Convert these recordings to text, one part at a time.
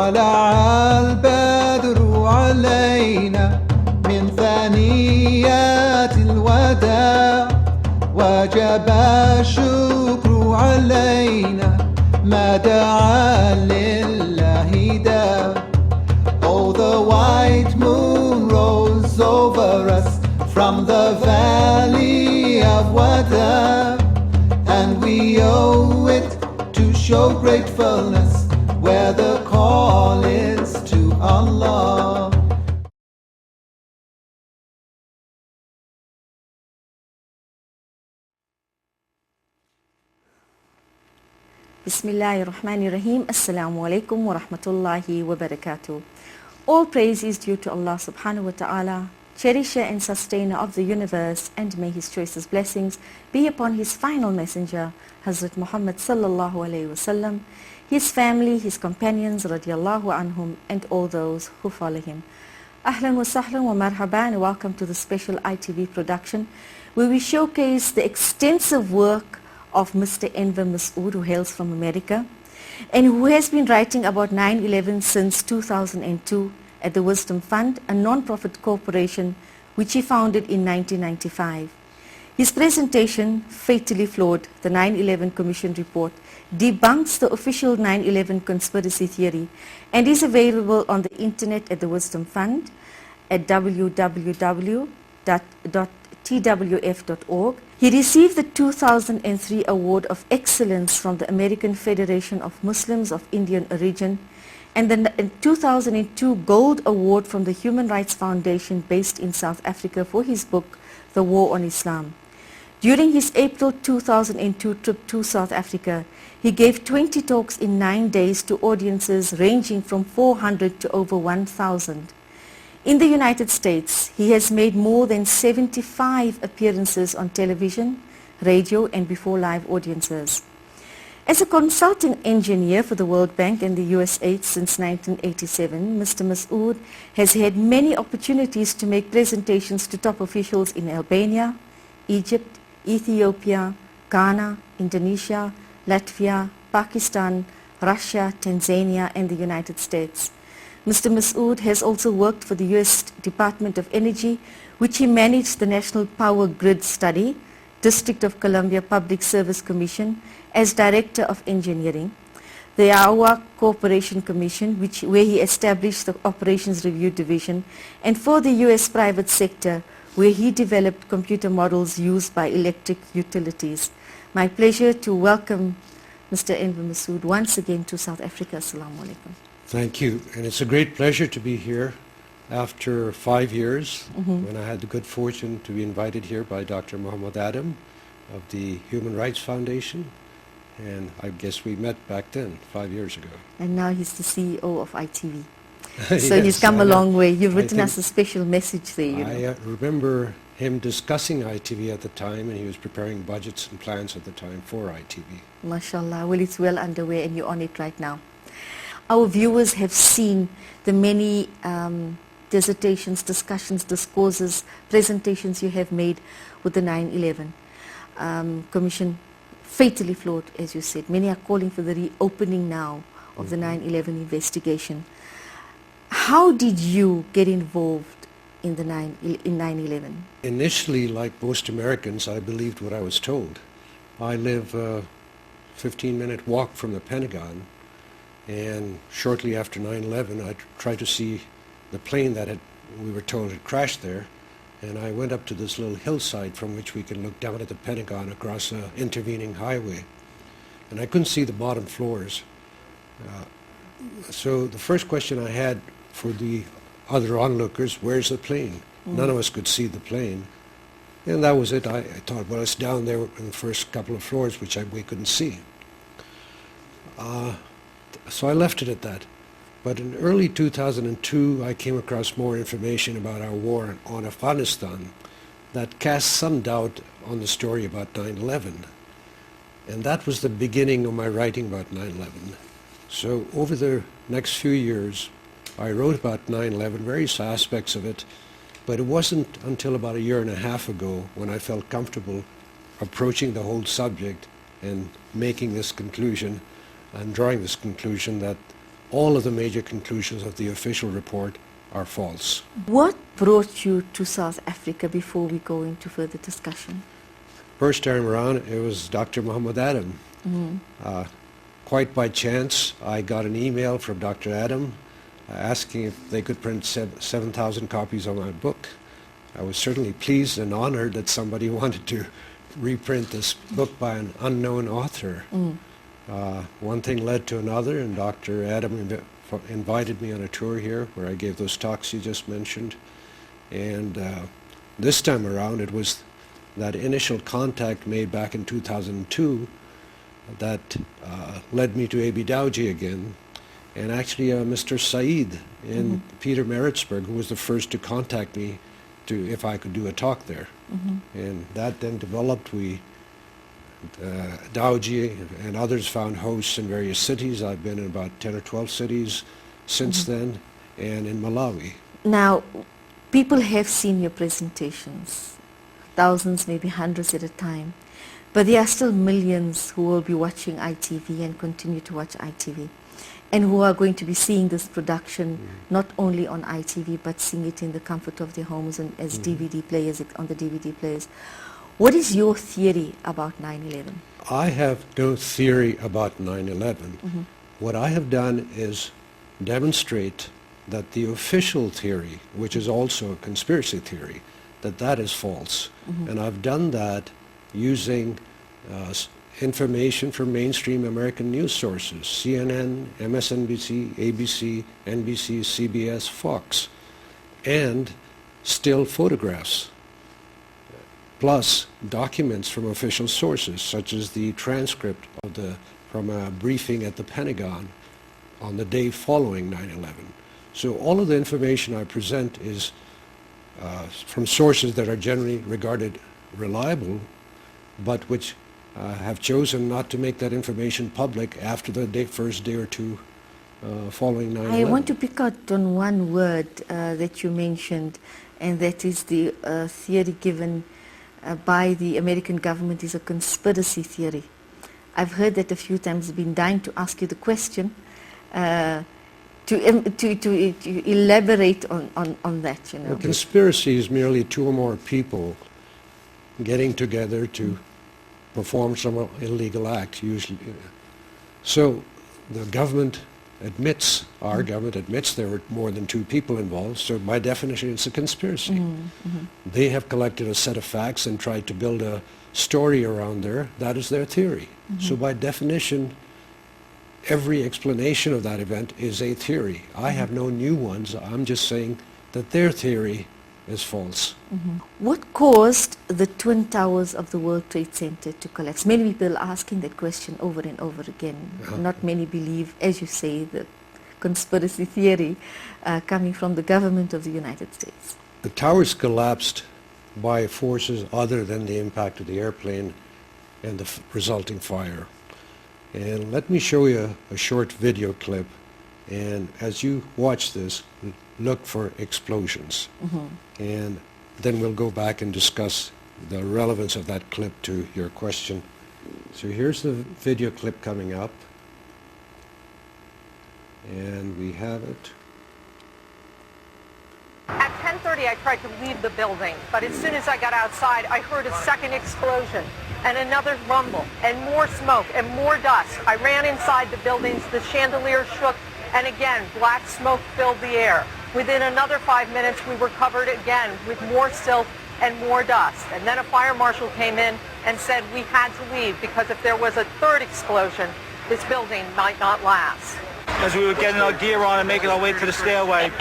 طلع البدر علينا من ثنيات الوداع وجب الشكر علينا ما دعا لله داع. Oh, the white moon rose over us from the valley of Wada, and we owe it to show gratefulness where the call is to Allah. Bismillahirrahmanirrahim. Assalamu alaikum wa rahmatullahi wa barakatuh. All praise is due to Allah subhanahu wa ta'ala, cherisher and sustainer of the universe, and may his choicest blessings be upon his final messenger, Hazrat Muhammad sallallahu alayhi wasallam, his family, his companions radiallahu anhum, and all those who follow him. Ahlan wa sahlan wa marhaban, and welcome to the special ITV production where we showcase the extensive work of Mr. Enver Masud, who hails from America and who has been writing about 9/11 since 2002 at the Wisdom Fund, a non-profit corporation which he founded in 1995. His presentation, Fatally Flawed, the 9/11 Commission Report, debunks the official 9/11 conspiracy theory and is available on the internet at the Wisdom Fund at www.twf.org. He received the 2003 Award of Excellence from the American Federation of Muslims of Indian Origin and the 2002 Gold Award from the Human Rights Foundation based in South Africa for his book, The War on Islam. During his April 2002 trip to South Africa, he gave 20 talks in 9 days to audiences ranging from 400 to over 1,000. In the United States, he has made more than 75 appearances on television, radio, and before live audiences. As a consulting engineer for the World Bank and the USAID since 1987, Mr. Masud has had many opportunities to make presentations to top officials in Albania, Egypt, Ethiopia, Ghana, Indonesia, Latvia, Pakistan, Russia, Tanzania, and the United States. Mr. Masud has also worked for the U.S. Department of Energy, which he managed the National Power Grid Study, District of Columbia Public Service Commission, as Director of Engineering, the Iowa Corporation Commission, where he established the Operations Review Division, and for the U.S. private sector, where he developed computer models used by electric utilities. My pleasure to welcome Mr. Enver Masud once again to South Africa. Assalamu alaikum. Thank you, and it's a great pleasure to be here after 5 years when I had the good fortune to be invited here by Dr. Muhammad Adam of the Human Rights Foundation, and I guess we met back then, 5 years ago. And now he's the CEO of ITV. So Yes, he's come a long way. You've written us a special message there. I remember him discussing ITV at the time, and he was preparing budgets and plans at the time for ITV. MashaAllah. Well, it's well underway and you're on it right now. Our viewers have seen the many dissertations, discussions, discourses, presentations you have made with the 9/11 Commission, fatally flawed, as you said. Many are calling for the reopening now of the 9/11 investigation. How did you get involved in 9/11? Initially, like most Americans, I believed what I was told. I live a 15-minute walk from the Pentagon, and shortly after 9/11, I tried to see the plane that we were told had crashed there, and I went up to this little hillside from which we can look down at the Pentagon across an intervening highway, and I couldn't see the bottom floors. So the first question I had for the other onlookers, where's the plane? None of us could see the plane, and that was it. I thought, well, it's down there in the first couple of floors, which we couldn't see. So I left it at that. But in early 2002, I came across more information about our war on Afghanistan that cast some doubt on the story about 9/11. And that was the beginning of my writing about 9/11. So over the next few years, I wrote about 9/11, various aspects of it, but it wasn't until about a year and a half ago when I felt comfortable approaching the whole subject and making this conclusion and drawing this conclusion that all of the major conclusions of the official report are false. What brought you to South Africa before we go into further discussion? First time around, it was Dr. Muhammad Adam. Quite by chance, I got an email from Dr. Adam asking if they could print 7,000 copies of my book. I was certainly pleased and honored that somebody wanted to reprint this book by an unknown author. One thing led to another, and Dr. Adam invited me on a tour here where I gave those talks you just mentioned. And this time around, it was that initial contact made back in 2002 that led me to A.B. Dowji again. And actually Mr. Saeed in Pietermaritzburg, who was the first to contact me if I could do a talk there. And that then developed. Dowji and others found hosts in various cities. I've been in about 10 or 12 cities since then, and in Malawi. Now, people have seen your presentations, thousands, maybe hundreds at a time, but there are still millions who will be watching ITV and continue to watch ITV, and who are going to be seeing this production not only on ITV, but seeing it in the comfort of their homes and as DVD players, on the DVD players. What is your theory about 9/11? I have no theory about 9/11. What I have done is demonstrate that the official theory, which is also a conspiracy theory, that is false. And I've done that using information from mainstream American news sources, CNN, MSNBC, ABC, NBC, CBS, Fox, and still photographs, plus documents from official sources, such as the transcript from a briefing at the Pentagon on the day following 9/11. So all of the information I present is from sources that are generally regarded reliable, but which have chosen not to make that information public after the first day or two following 9/11. I want to pick out on one word that you mentioned, and that is the theory given by the American government is a conspiracy theory. I've heard that a few times. I've been dying to ask you the question to elaborate on that. You know, a conspiracy is merely two or more people getting together to perform some illegal act, usually. So the government admits, our government admits there were more than two people involved, so by definition it's a conspiracy. They have collected a set of facts and tried to build a story around there. That is their theory. So by definition, every explanation of that event is a theory. I have no new ones. I'm just saying that their theory is false. What caused the Twin Towers of the World Trade Center to collapse? Many people are asking that question over and over again. Not many believe, as you say, the conspiracy theory coming from the government of the United States. The towers collapsed by forces other than the impact of the airplane and the resulting fire. And let me show you a short video clip. And as you watch this, look for explosions. And then we'll go back and discuss the relevance of that clip to your question. So here's the video clip coming up. And we have it. At 10:30, I tried to leave the building, but as soon as I got outside, I heard a second explosion and another rumble and more smoke and more dust. I ran inside the buildings, the chandelier shook, and again, black smoke filled the air. Within another 5 minutes, we were covered again with more silt and more dust. And then a fire marshal came in and said we had to leave because if there was a third explosion, this building might not last. As we were getting our gear on and making our way to the stairway,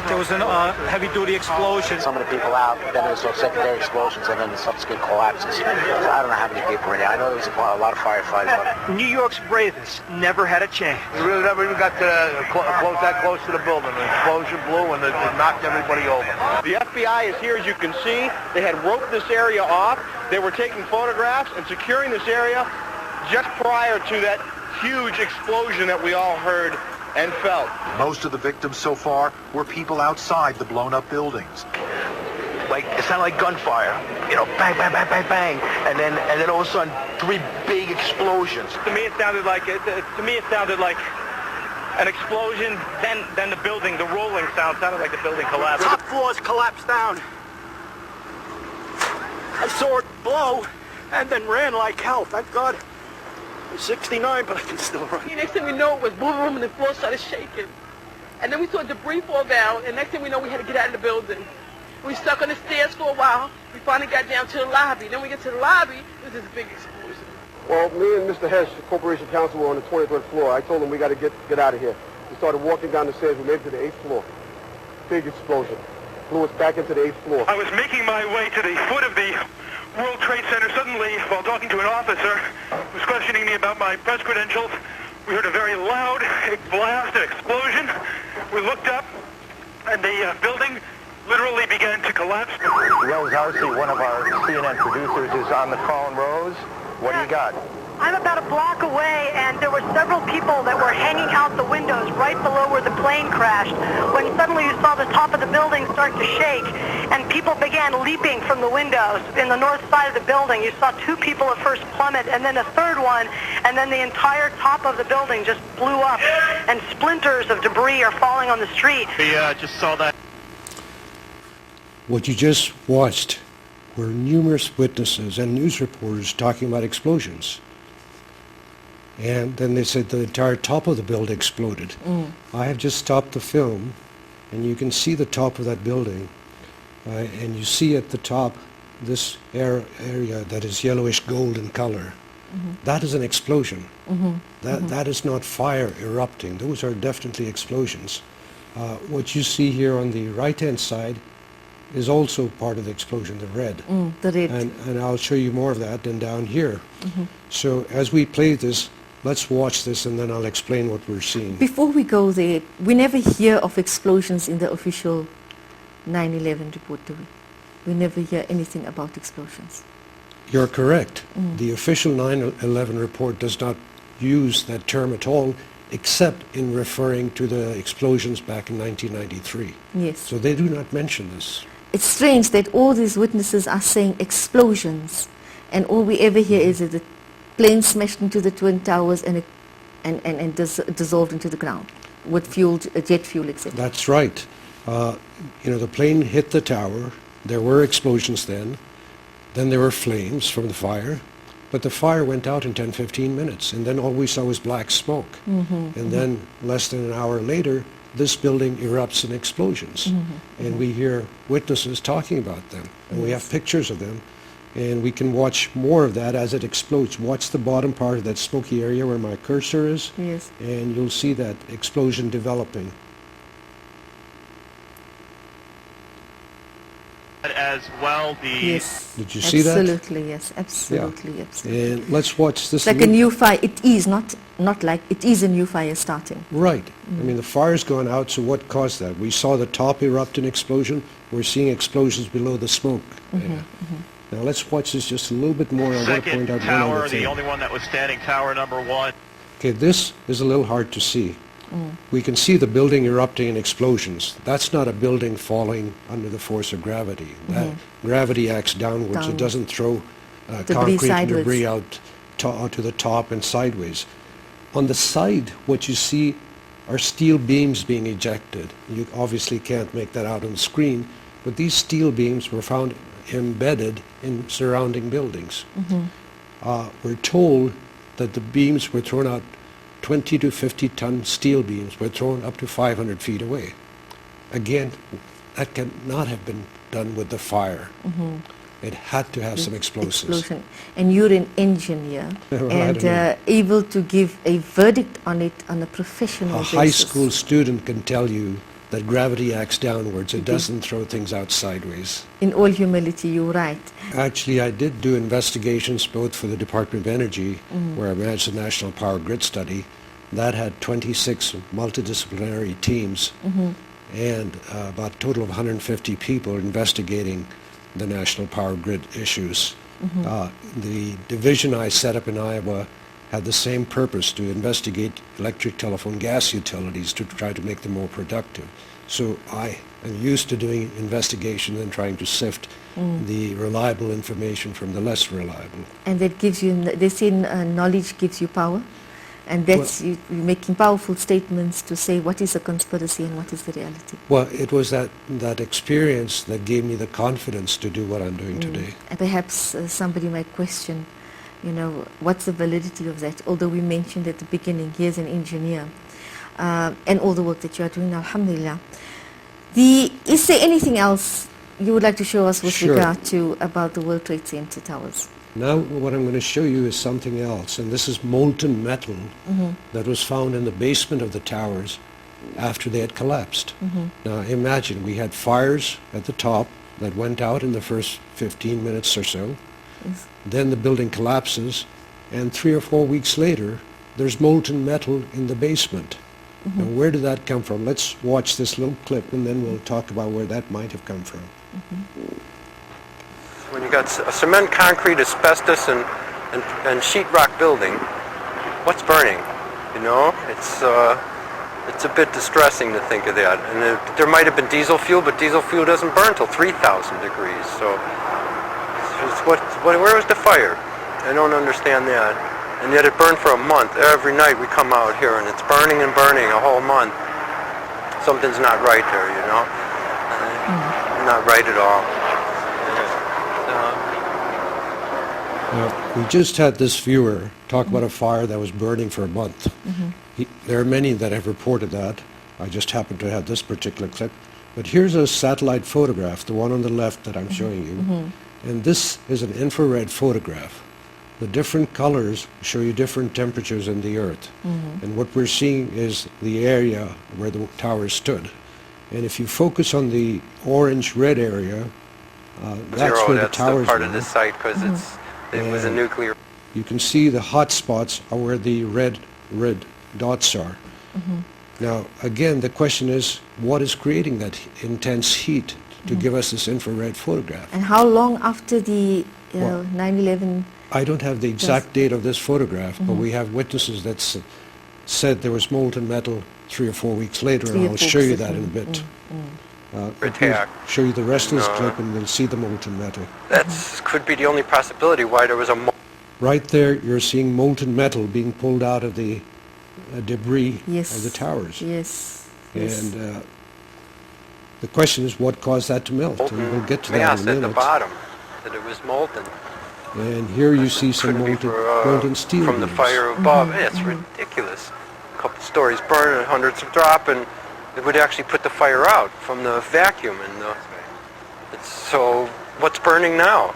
there was a heavy-duty explosion. Some of the people out, then there was those secondary explosions, and then the subsequent collapses. So I don't know how many people were in there. I know there was a lot of firefighters. But New York's bravest never had a chance. We really never even got that close to the building. The explosion blew and it knocked everybody over. The FBI is here, as you can see. They had roped this area off. They were taking photographs and securing this area just prior to that huge explosion that we all heard and felt. Most of the victims so far were people outside the blown-up buildings. like, it sounded like gunfire, you know, bang, bang, bang, bang, bang, and then all of a sudden, 3 big explosions. To me, it sounded like an explosion, then the building, the rolling sound sounded like the building collapsed. Top floors collapsed down. I saw it blow and then ran like hell. Thank God. I'm 69, but I can still run. The next thing we know, it was boom, and the floor started shaking. And then we saw debris fall down, and next thing we know, we had to get out of the building. We stuck on the stairs for a while. We finally got down to the lobby. Then we get to the lobby, there's this big explosion. Well, me and Mr. Hesh, the corporation counsel, were on the 23rd floor. I told him we got to get out of here. We started walking down the stairs. We made it to the 8th floor. Big explosion. Blew us back into the 8th floor. I was making my way to the foot of the World Trade Center. Suddenly, while talking to an officer who was questioning me about my press credentials, we heard a very loud blast, an explosion. We looked up, and the building literally began to collapse. Rose Housey, one of our CNN producers, is on the phone. Rose, what do you got? I'm about a block away, and there were several people that were hanging out the windows right below where the plane crashed, when suddenly you saw the top of the building start to shake, and people began leaping from the windows. In the north side of the building, you saw 2 people at first plummet, and then a third one, and then the entire top of the building just blew up, and splinters of debris are falling on the street. We just saw that. What you just watched were numerous witnesses and news reporters talking about explosions. And then they said the entire top of the building exploded. I have just stopped the film, and you can see the top of that building. And you see at the top this area that is yellowish gold in color. That is an explosion. That is not fire erupting. Those are definitely explosions. What you see here on the right-hand side is also part of the explosion, the red. The red. And I'll show you more of that and down here. So as we play this, let's watch this and then I'll explain what we're seeing. Before we go there, we never hear of explosions in the official 9/11 report, do we? We never hear anything about explosions. You're correct. The official 9/11 report does not use that term at all, except in referring to the explosions back in 1993. Yes. So they do not mention this. It's strange that all these witnesses are saying explosions, and all we ever hear is that the plane smashed into the Twin Towers and dissolved into the ground with fuel, jet fuel, etc. That's right. The plane hit the tower. There were explosions then. Then there were flames from the fire. But the fire went out in 10-15 minutes, and then all we saw was black smoke. And then less than an hour later, this building erupts in explosions. And we hear witnesses talking about them. And we have pictures of them. And we can watch more of that as it explodes. Watch the bottom part of that smoky area where my cursor is. Yes. And you'll see that explosion developing. As well, yes. Did you see that? Absolutely, yes. Absolutely, yeah. Absolutely. And let's watch this. It's like a new fire. It is not like it is a new fire starting. Right. I mean, the fire's gone out, so what caused that? We saw the top erupt in explosion. We're seeing explosions below the smoke. Now let's watch this just a little bit more. I want to point out tower, one other thing. the only one that was standing, tower number 1. Okay, this is a little hard to see. We can see the building erupting in explosions. That's not a building falling under the force of gravity. That gravity acts downwards. It doesn't throw concrete and debris out to the top and sideways. On the side, what you see are steel beams being ejected. You obviously can't make that out on the screen, but these steel beams were found embedded in surrounding buildings. We're told that the beams were thrown out 20 to 50 ton steel beams were thrown up to 500 feet away. Again, that cannot have been done with the fire. It had to have some explosives. Explosion. And you're an engineer and able to give a verdict on it on a professional basis. A high school student can tell you that gravity acts downwards. It doesn't throw things out sideways. In all humility, you're right. Actually, I did do investigations both for the Department of Energy, where I managed the National Power Grid Study. That had 26 multidisciplinary teams and about a total of 150 people investigating the National Power Grid issues. The division I set up in Iowa had the same purpose, to investigate electric, telephone, gas utilities to try to make them more productive. So I am used to doing investigation and trying to sift the reliable information from the less reliable. And that gives you, they say knowledge gives you power. And that's you're making powerful statements to say what is a conspiracy and what is the reality. Well, it was that experience that gave me the confidence to do what I'm doing today. And perhaps somebody might question, you know, what's the validity of that? Although we mentioned at the beginning, here's an engineer, and all the work that you are doing, alhamdulillah. Is there anything else you would like to show us with regard to about the World Trade Center towers? Now what I'm going to show you is something else, and this is molten metal that was found in the basement of the towers after they had collapsed. Now imagine we had fires at the top that went out in the first 15 minutes or so. Yes. Then the building collapses, and 3 or 4 weeks later there's molten metal in the basement. Now where did that come from? Let's watch this little clip and then we'll talk about where that might have come from. When you got a cement, concrete, asbestos, and sheetrock building, what's burning? You know, it's a bit distressing to think of that. And there might have been diesel fuel, but diesel fuel doesn't burn till 3,000 degrees. So, where was the fire? I don't understand that. And yet it burned for a month. Every night we come out here, and it's burning and burning a whole month. Something's not right there, you know. Not right at all. We just had this viewer talk about a fire that was burning for a month. There are many that have reported that. I just happen to have this particular clip. But here's a satellite photograph, the one on the left that I'm showing you. And this is an infrared photograph. The different colors show you different temperatures in the earth. And what we're seeing is the area where the tower stood. And if you focus on the orange-red area, that's where the towers part were. of the site because it was a nuclear. You can see the hot spots are where the red dots are. Now, again, the question is, what is creating that intense heat to give us this infrared photograph? And how long after the 9/11? I don't have the exact date of this photograph, but we have witnesses that said there was molten metal 3 or 4 weeks later, and I'll show you that in a bit. Show you the rest of this clip and we'll see the molten metal. That could be the only possibility why there was a... Right there, you're seeing molten metal being pulled out of the debris of the towers. Yes. And the question is, what caused that to melt? And we'll get to that in a minute. at the bottom, that it was molten. And here you see some molten steel from the beams. fire above. It's ridiculous. A couple stories burn and hundreds of drop, and it would actually put the fire out from the vacuum. And so what's burning now?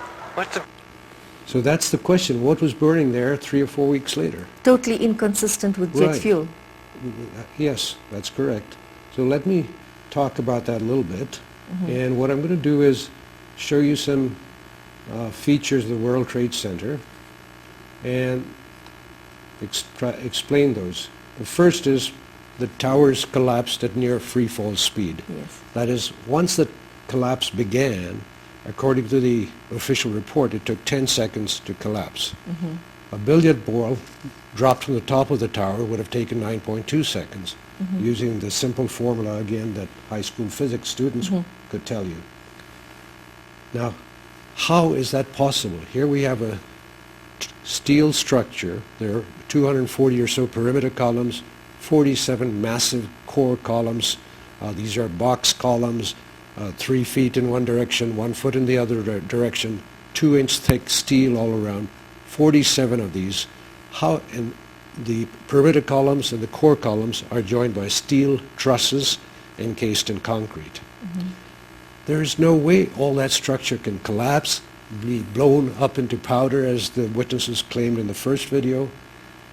So that's the question. What was burning there 3 or 4 weeks later? Totally inconsistent with jet fuel. Yes, that's correct. So let me talk about that a little bit. And what I'm going to do is show you some features of the World Trade Center and explain those. The first is the towers collapsed at near free fall speed. That is, once the collapse began, according to the official report, it took 10 seconds to collapse. A billiard ball dropped from the top of the tower would have taken 9.2 seconds, using the simple formula again that high school physics students could tell you. Now, how is that possible? Here we have a steel structure. There are 240 or so perimeter columns, 47 massive core columns. These are box columns, 3 feet in one direction, 1 foot in the other direction, 2-inch thick steel all around, 47 of these. And the perimeter columns and the core columns are joined by steel trusses encased in concrete. There is no way all that structure can collapse, be blown up into powder, as the witnesses claimed in the first video,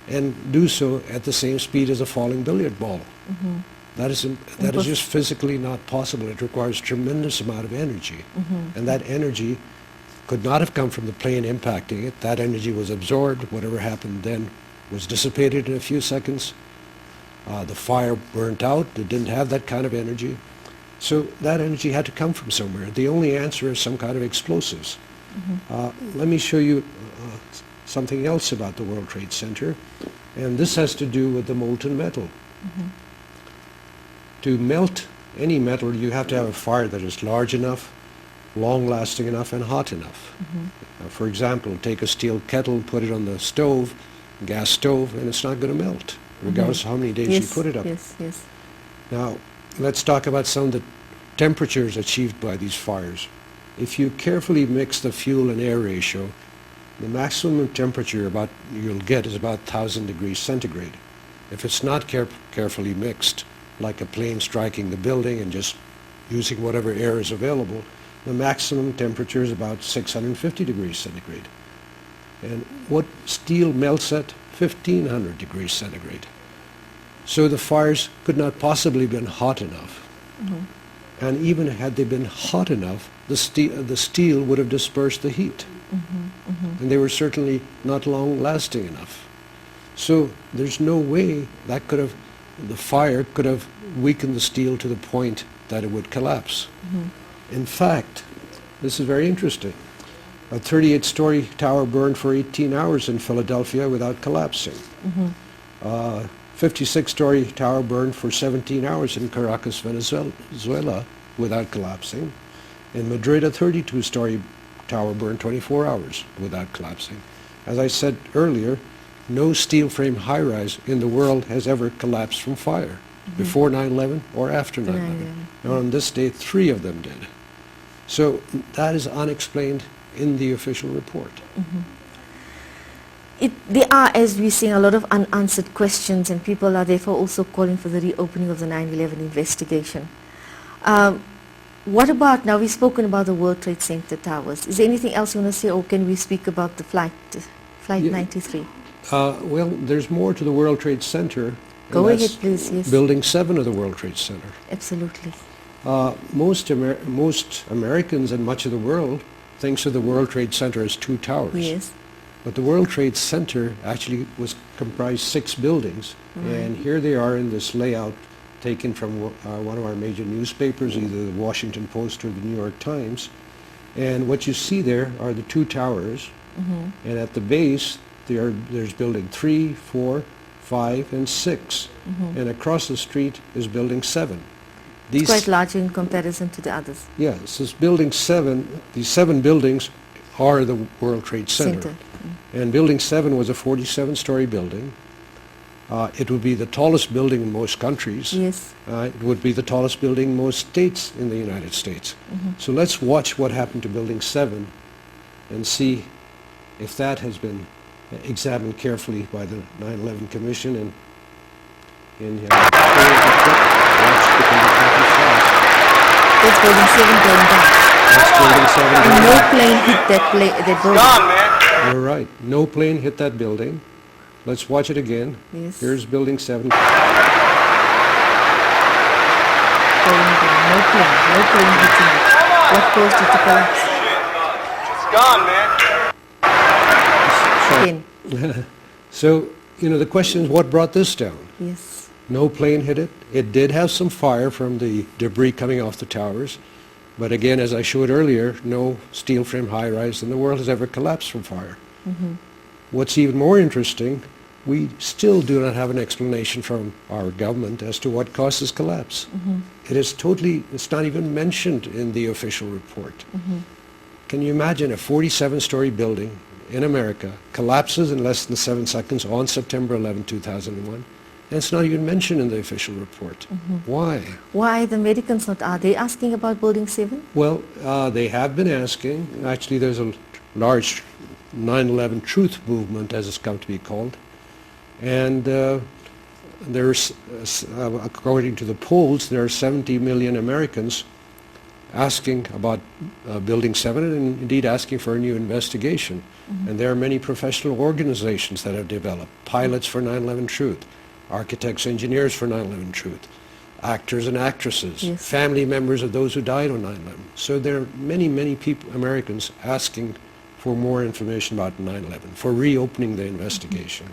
and do so at the same speed as a falling billiard ball. That is just physically not possible. It requires a tremendous amount of energy. And that energy could not have come from the plane impacting it. That energy was absorbed. Whatever happened then was dissipated in a few seconds. The fire burnt out. It didn't have that kind of energy. So that energy had to come from somewhere. The only answer is some kind of explosives. Let me show you something else about the World Trade Center, and this has to do with the molten metal. To melt any metal, you have to have a fire that is large enough, long-lasting enough, and hot enough. For example, take a steel kettle, put it on the stove, gas stove, and it's not going to melt, regardless of how many days you put it up. Yes, yes. Now, let's talk about some of the temperatures achieved by these fires. If you carefully mix the fuel and air ratio, the maximum temperature you'll get is about 1,000 degrees centigrade. If it's not carefully mixed, like a plane striking the building and just using whatever air is available, the maximum temperature is about 650 degrees centigrade. And what steel melts at? 1,500 degrees centigrade. So the fires could not possibly have been hot enough. And even had they been hot enough, the steel would have dispersed the heat. And they were certainly not long-lasting enough. So there's no way that the fire could have weakened the steel to the point that it would collapse. In fact, this is very interesting. A 38-story tower burned for 18 hours in Philadelphia without collapsing. 56-story tower burned for 17 hours in Caracas, Venezuela, without collapsing. In Madrid, a 32-story tower burned 24 hours without collapsing. As I said earlier, no steel frame high-rise in the world has ever collapsed from fire, before 9/11 or after 9/11. And on this day, 3 of them did. So that is unexplained in the official report. There are, as we're seeing, a lot of unanswered questions, and people are therefore also calling for the reopening of the 9/11 investigation. What about, now we've spoken about the World Trade Center towers. Is there anything else you want to say, or can we speak about the Flight 93? Well, there's more to the World Trade Center. Go ahead, please, yes. Building 7 of the World Trade Center. Absolutely. Most Americans and much of the world thinks of the World Trade Center as 2 towers. Yes. But the World Trade Center actually comprised 6 buildings. And here they are in this layout taken from one of our major newspapers, either the Washington Post or the New York Times. And what you see there are the 2 towers. And at the base, there's building 3, 4, 5, and 6. And across the street is building 7. It's quite large in comparison to the others. Yes, this building 7, these 7 buildings are the World Trade Center. And building 7 was a 47-story building. It would be the tallest building in most countries. Yes. It would be the tallest building in most states in the United States. So let's watch what happened to building 7 and see if that has been examined carefully by the 9/11 Commission. And That's building 7 going down. That's building 7 and going no down. plane hit that building. Gone, man. You're right. No plane hit that building. Let's watch it again. Yes. Here's building 7. Going down. No plane hitting it. What caused it to collapse? It's gone, man. So, the question is, what brought this down? Yes. No plane hit it. It did have some fire from the debris coming off the towers. But again, as I showed earlier, no steel frame high-rise in the world has ever collapsed from fire. What's even more interesting, we still do not have an explanation from our government as to what caused this collapse. It's not even mentioned in the official report. Can you imagine a 47-story building in America collapses in less than 7 seconds on September 11, 2001? And it's not even mentioned in the official report. Why? Why the Americans not? Are they asking about building 7? Well, they have been asking. Actually, there's a large 9/11 truth movement, as it's come to be called. And there's, according to the polls, there are 70 million Americans asking about Building 7 and indeed asking for a new investigation. And there are many professional organizations that have developed. Pilots for 9/11 Truth, architects, engineers for 9/11 Truth, actors and actresses, family members of those who died on 9/11. So there are many, many people, Americans, asking for more information about 9/11, for reopening the investigation.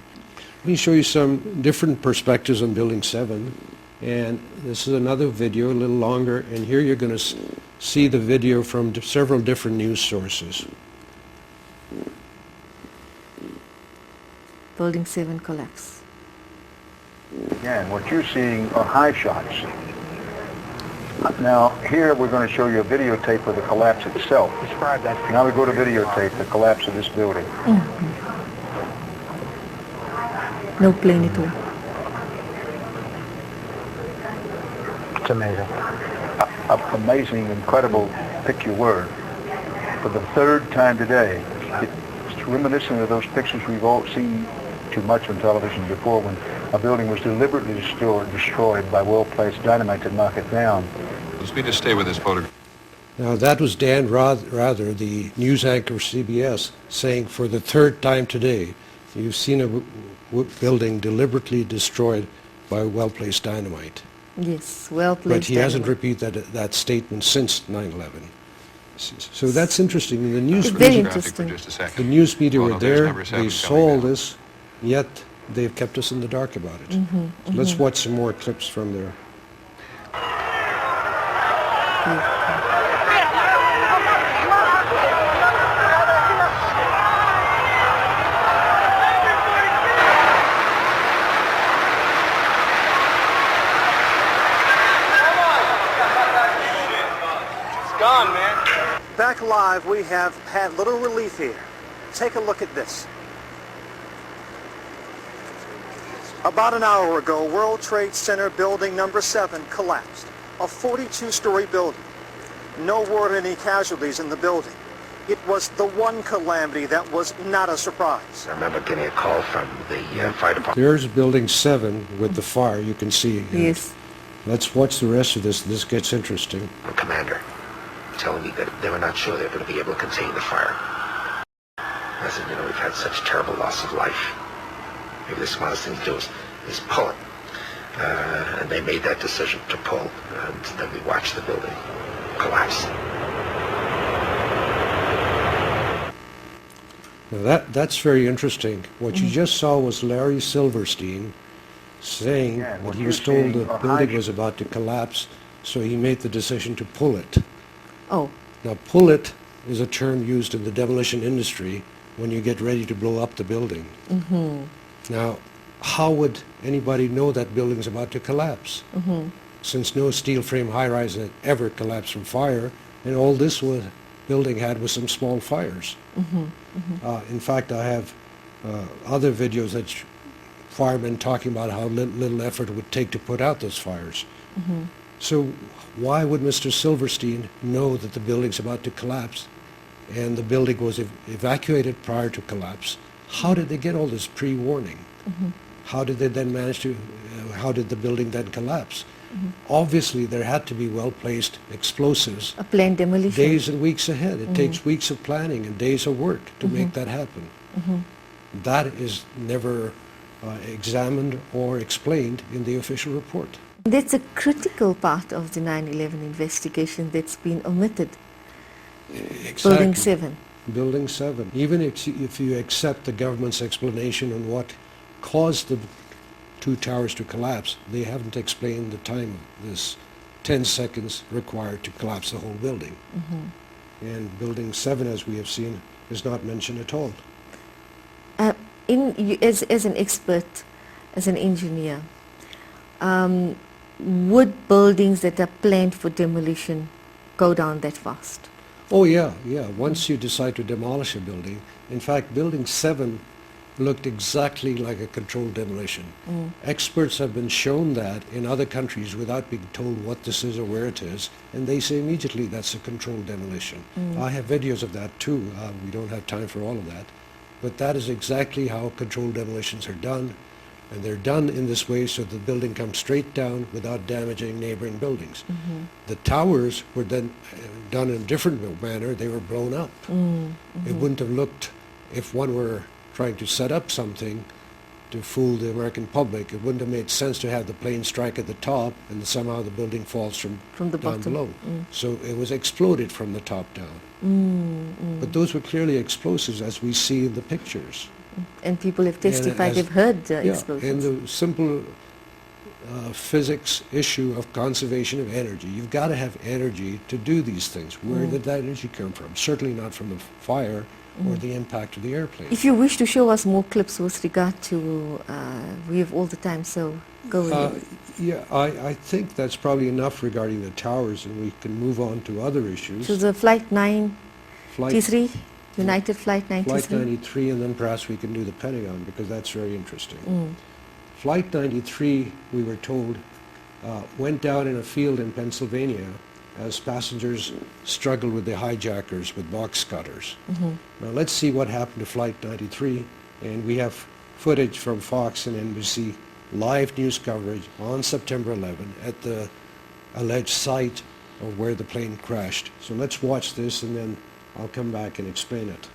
Let me show you some different perspectives on Building 7. And this is another video, a little longer, and here you're going to see the video from several different news sources. Building 7 collapse. Yeah, and what you're seeing are high shots. Now, here we're going to show you a videotape of the collapse itself. Describe that. Now we go to videotape, the collapse of this building. No plane at all. It's amazing. Amazing, incredible, pick your word. For the third time today, it's reminiscent of those pictures we've all seen too much on television before, when a building was deliberately destroyed by well-placed dynamite to knock it down. Let's me to stay with this photograph. Now that was Dan Rather, the news anchor of CBS, saying for the third time today, you've seen a building deliberately destroyed by well-placed dynamite. Yes, well-placed. But he hasn't repeated that statement since 9/11. So that's interesting. The news media, the news media were there. They saw all this, yet they've kept us in the dark about it. So let's watch some more clips from there. Gone, man. Back live, we have had little relief here. Take a look at this. About an hour ago, World Trade Center building number 7 collapsed. A 42-story building. No word of any casualties in the building. It was the one calamity that was not a surprise. I remember getting a call from the fire department. There's building 7 with the fire, you can see. Yes. Let's watch the rest of this. This gets interesting. Commander telling me that they were not sure they were going to be able to contain the fire. I said, we've had such terrible loss of life. Maybe the smartest thing to do is pull it. And they made that decision to pull, and then we watched the building collapse. Now that's very interesting. What you just saw was Larry Silverstein saying that he was told the building was about to collapse, so he made the decision to pull it. Oh. Now, pull it is a term used in the demolition industry when you get ready to blow up the building. Now, how would anybody know that building's about to collapse? Since no steel frame high-rise had ever collapsed from fire, and all this building had was some small fires. In fact, I have other videos that firemen talking about how little effort it would take to put out those fires. So why would Mr. Silverstein know that the building's about to collapse and the building was evacuated prior to collapse? How did they get all this pre-warning? How did they then manage to, how did the building then collapse? Obviously, there had to be well-placed explosives. A planned demolition. Days and weeks ahead. It takes weeks of planning and days of work to make that happen. That is never examined or explained in the official report. That's a critical part of the 9/11 investigation that's been omitted. Exactly. Building 7. Building 7. Even if you accept the government's explanation on what caused the 2 towers to collapse, they haven't explained the time of this 10 seconds required to collapse the whole building. And Building 7, as we have seen, is not mentioned at all. As an expert, as an engineer, would buildings that are planned for demolition go down that fast? Oh yeah. Once you decide to demolish a building, in fact, Building 7 looked exactly like a controlled demolition. Experts have been shown that in other countries without being told what this is or where it is, and they say immediately that's a controlled demolition. I have videos of that too. We don't have time for all of that. But that is exactly how controlled demolitions are done, and they're done in this way so the building comes straight down without damaging neighboring buildings. The towers were then done in a different manner. They were blown up. It wouldn't have looked, if one were trying to set up something to fool the American public, it wouldn't have made sense to have the plane strike at the top and somehow the building falls from the down bottom. below. So it was exploded from the top down. But those were clearly explosives, as we see in the pictures. And people have testified they've heard explosions. And the simple physics issue of conservation of energy. You've got to have energy to do these things. Where did that energy come from? Certainly not from the fire or the impact of the airplane. If you wish to show us more clips with regard to, we have all the time, so go ahead. Yeah, I think that's probably enough regarding the towers, and we can move on to other issues. So the Flight 9 T3? United Flight 93? Flight 93, and then perhaps we can do the Pentagon, because that's very interesting. Flight 93, we were told, went down in a field in Pennsylvania as passengers struggled with the hijackers with box cutters. Now let's see what happened to Flight 93, and we have footage from Fox and NBC, live news coverage on September 11 at the alleged site of where the plane crashed. So let's watch this, and then I'll come back and explain it.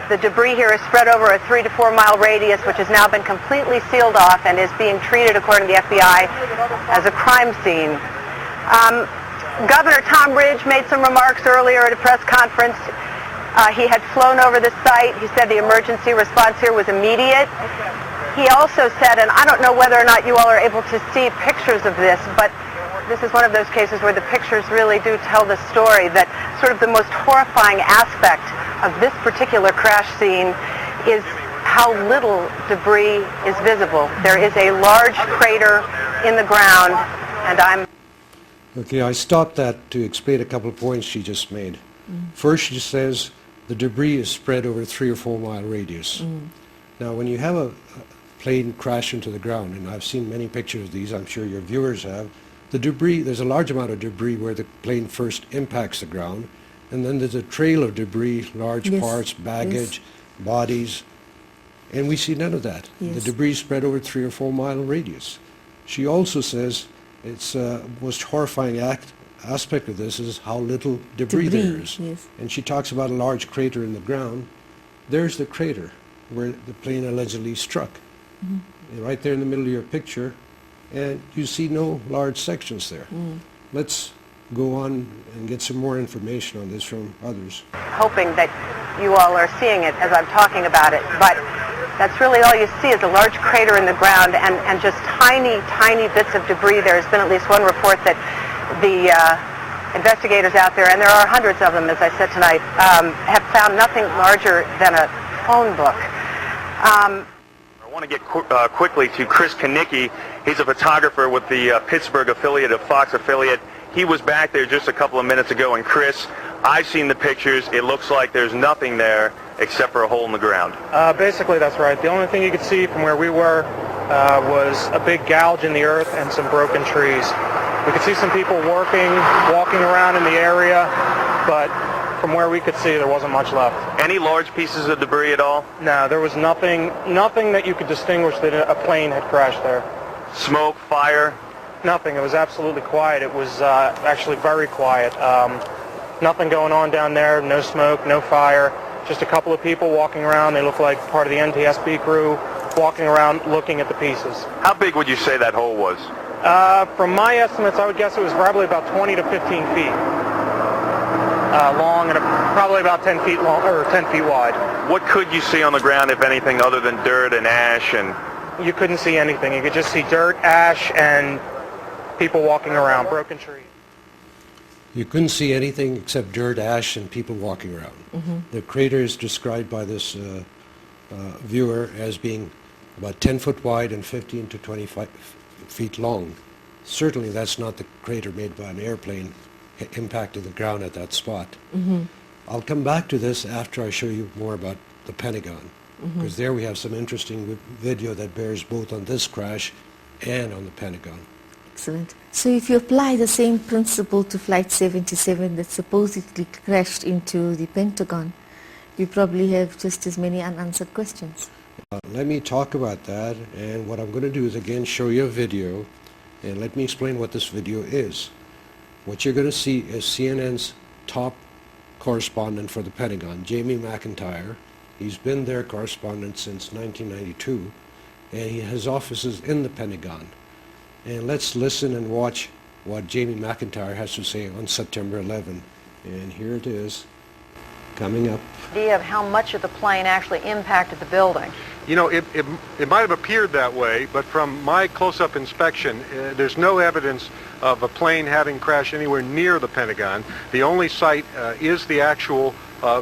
The debris here is spread over a 3 to 4 mile radius, which has now been completely sealed off and is being treated, according to the FBI, as a crime scene. Governor Tom Ridge made some remarks earlier at a press conference. He had flown over the site. He said the emergency response here was immediate. He also said, and I don't know whether or not you all are able to see pictures of this, but this is one of those cases where the pictures really do tell the story, that sort of the most horrifying aspect of this particular crash scene is how little debris is visible. There is a large crater in the ground, and I'm... Okay, I stopped that to explain a couple of points she just made. First, she says the debris is spread over a 3 or 4 mile radius. Now, when you have a plane crash into the ground, and I've seen many pictures of these, I'm sure your viewers have, the debris, there's a large amount of debris where the plane first impacts the ground, and then there's a trail of debris, large parts, baggage, bodies, and we see none of that. The debris spread over a 3 or 4 mile radius. She also says it's most horrifying aspect of this is how little debris there is. And she talks about a large crater in the ground. There's the crater where the plane allegedly struck. Right there in the middle of your picture, and you see no large sections there. Let's go on and get some more information on this from others. Hoping that you all are seeing it as I'm talking about it, but that's really all you see is a large crater in the ground and just tiny, tiny bits of debris. There's been at least one report that the investigators out there, and there are hundreds of them, as I said tonight, have found nothing larger than a phone book. I want to get quickly to Chris Kanicki. He's a photographer with the Pittsburgh affiliate of Fox affiliate. He was back there just a couple of minutes ago, and Chris, I've seen the pictures. It looks like there's nothing there except for a hole in the ground. Basically, that's right. The only thing you could see from where we were was a big gouge in the earth and some broken trees. We could see some people walking around in the area, but from where we could see, there wasn't much left. Any large pieces of debris at all? No, there was nothing that you could distinguish that a plane had crashed there. Smoke, fire? Nothing. It was absolutely quiet. It was actually very quiet. Nothing going on down there, no smoke, no fire. Just a couple of people walking around. They look like part of the NTSB crew walking around looking at the pieces. How big would you say that hole was? From my estimates, I would guess it was probably about 20 to 15 feet long and probably about 10 feet long or 10 feet wide. What could you see on the ground, if anything, other than dirt and ash? And you couldn't see anything. You could just see dirt, ash, and people walking around, broken trees. You couldn't see anything except dirt, ash, and people walking around. The crater is described by this viewer as being about 10 foot wide and 15 to 25 feet long. Certainly that's not the crater made by an airplane impacting the ground at that spot. I'll come back to this after I show you more about the Pentagon, because there we have some interesting video that bears both on this crash and on the Pentagon. Excellent. So if you apply the same principle to Flight 77 that supposedly crashed into the Pentagon, you probably have just as many unanswered questions. Let me talk about that, and what I'm going to do is again show you a video, and let me explain what this video is. What you're going to see is CNN's top correspondent for the Pentagon, Jamie McIntyre. He's been their correspondent since 1992, and he has offices in the Pentagon. And let's listen and watch what Jamie McIntyre has to say on September 11. And here it is, coming up. Idea of how much of the plane actually impacted the building. You know, it might have appeared that way, but from my close-up inspection, there's no evidence of a plane having crashed anywhere near the Pentagon. The only site is the actual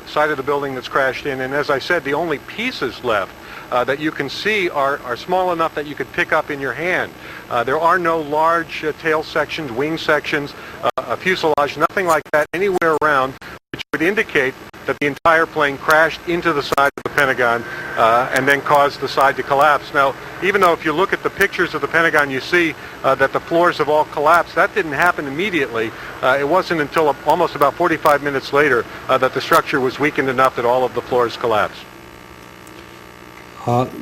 side of the building that's crashed in, and as I said, the only pieces left that you can see are small enough that you could pick up in your hand. There are no large tail sections, wing sections, a fuselage, nothing like that anywhere around, which would indicate that the entire plane crashed into the side of the Pentagon and then caused the side to collapse. Now, even though if you look at the pictures of the Pentagon, you see that the floors have all collapsed, that didn't happen immediately. It wasn't until almost about 45 minutes later that the structure was weakened enough that all of the floors collapsed.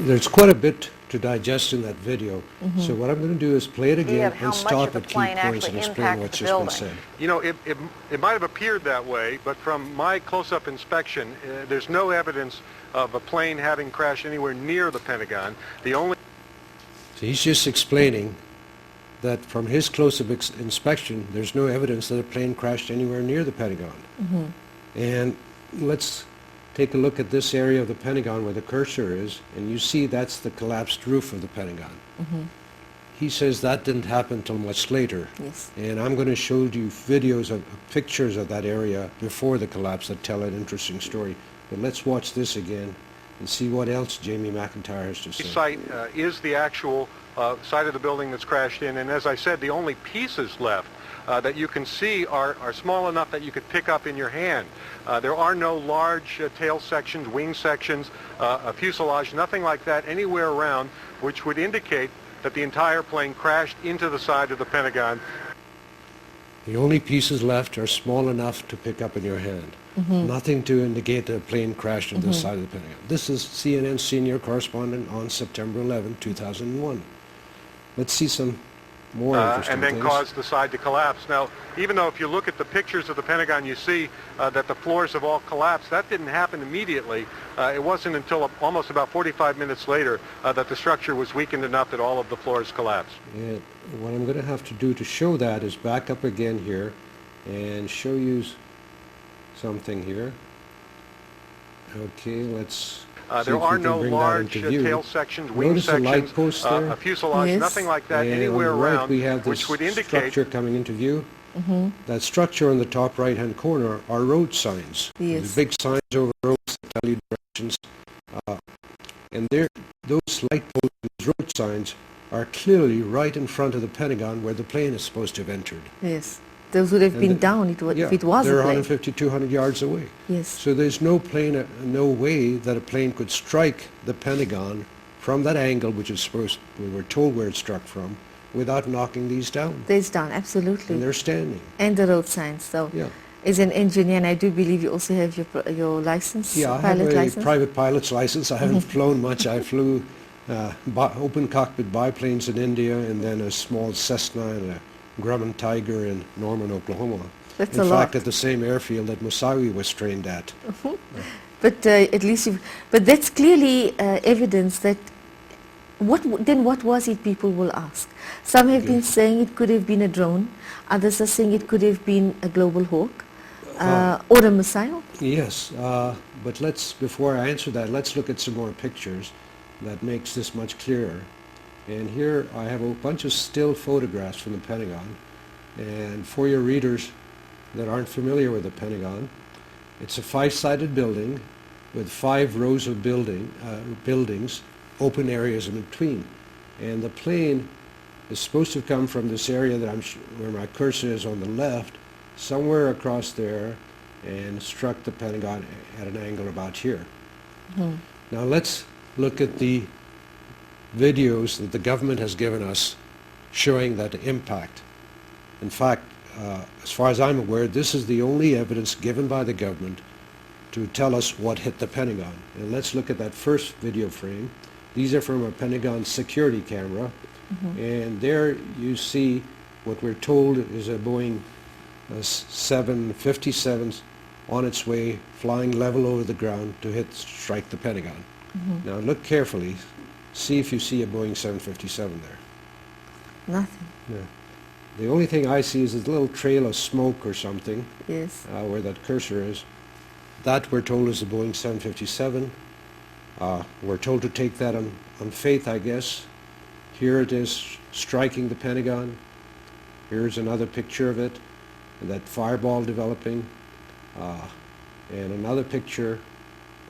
There's quite a bit to digest in that video. So what I'm going to do is play it again and stop at key points and explain what's just been said. You know, it might have appeared that way, but from my close-up inspection, there's no evidence of a plane having crashed anywhere near the Pentagon. The only... So he's just explaining that from his close-up inspection, there's no evidence that a plane crashed anywhere near the Pentagon. And let's take a look at this area of the Pentagon where the cursor is, and you see that's the collapsed roof of the Pentagon. He says that didn't happen until much later. Yes. And I'm going to show you videos of pictures of that area before the collapse that tell an interesting story. But let's watch this again and see what else Jamie McIntyre has to say. The site is the actual side of the building that's crashed in, and as I said, the only pieces left that you can see are small enough that you could pick up in your hand. There are no large tail sections, wing sections, a fuselage, nothing like that anywhere around, which would indicate that the entire plane crashed into the side of the Pentagon. The only pieces left are small enough to pick up in your hand. Nothing to indicate that a plane crashed into the side of the Pentagon. This is CNN senior correspondent on September 11, 2001. Let's see some more interesting and then things. caused the side to collapse. Now, even though if you look at the pictures of the Pentagon, you see that the floors have all collapsed, that didn't happen immediately. It wasn't until almost about 45 minutes later that the structure was weakened enough that all of the floors collapsed. And what I'm going to have to do to show that is back up again here and show you something here. Okay, let's there are no large tail sections, wing Notice sections, a light post there? a fuselage, nothing like that anywhere on the right around, we have this which would indicate structure coming into view. That structure on the top right-hand corner are road signs. Yes. The big signs over roads that tell you directions. And those light posts, those road signs, are clearly right in front of the Pentagon where the plane is supposed to have entered. Yes. Those would have been down if it was a they're plane. 150, 200 yards away. Yes. So there's no way that a plane could strike the Pentagon from that angle, which is we were told where it struck from, without knocking these down. These down, absolutely. And they're standing. And the road signs. So, as an engineer, and I do believe you also have your license, I pilot have a license. private pilot's license. I haven't flown much. I flew open cockpit biplanes in India, and then a small Cessna and a Grumman Tiger in Norman, Oklahoma. That's in a fact, lot. at the same airfield that Musawi was trained at. But at least but that's clearly evidence that what was it, people will ask. Some have been saying it could have been a drone. Others are saying it could have been a Global Hawk or a missile. Yes, but before I answer that, let's look at some more pictures that makes this much clearer. And here I have a bunch of still photographs from the Pentagon. And for your readers that aren't familiar with the Pentagon, it's a 5-sided building with 5 rows of buildings, open areas in between. And the plane is supposed to come from this area that where my cursor is on the left, somewhere across there, and struck the Pentagon at an angle about here. Now let's look at the videos that the government has given us showing that impact. In fact, as far as I'm aware, this is the only evidence given by the government to tell us what hit the Pentagon. And let's look at that first video frame. These are from a Pentagon security camera. And there you see what we're told is a Boeing 757 on its way, flying level over the ground to strike the Pentagon. Now look carefully. See if you see a Boeing 757 there. Nothing. Yeah. The only thing I see is a little trail of smoke or something. Yes. Where that cursor is. That we're told is a Boeing 757. We're told to take that on faith, I guess. Here it is striking the Pentagon. Here's another picture of it, and that fireball developing. And another picture,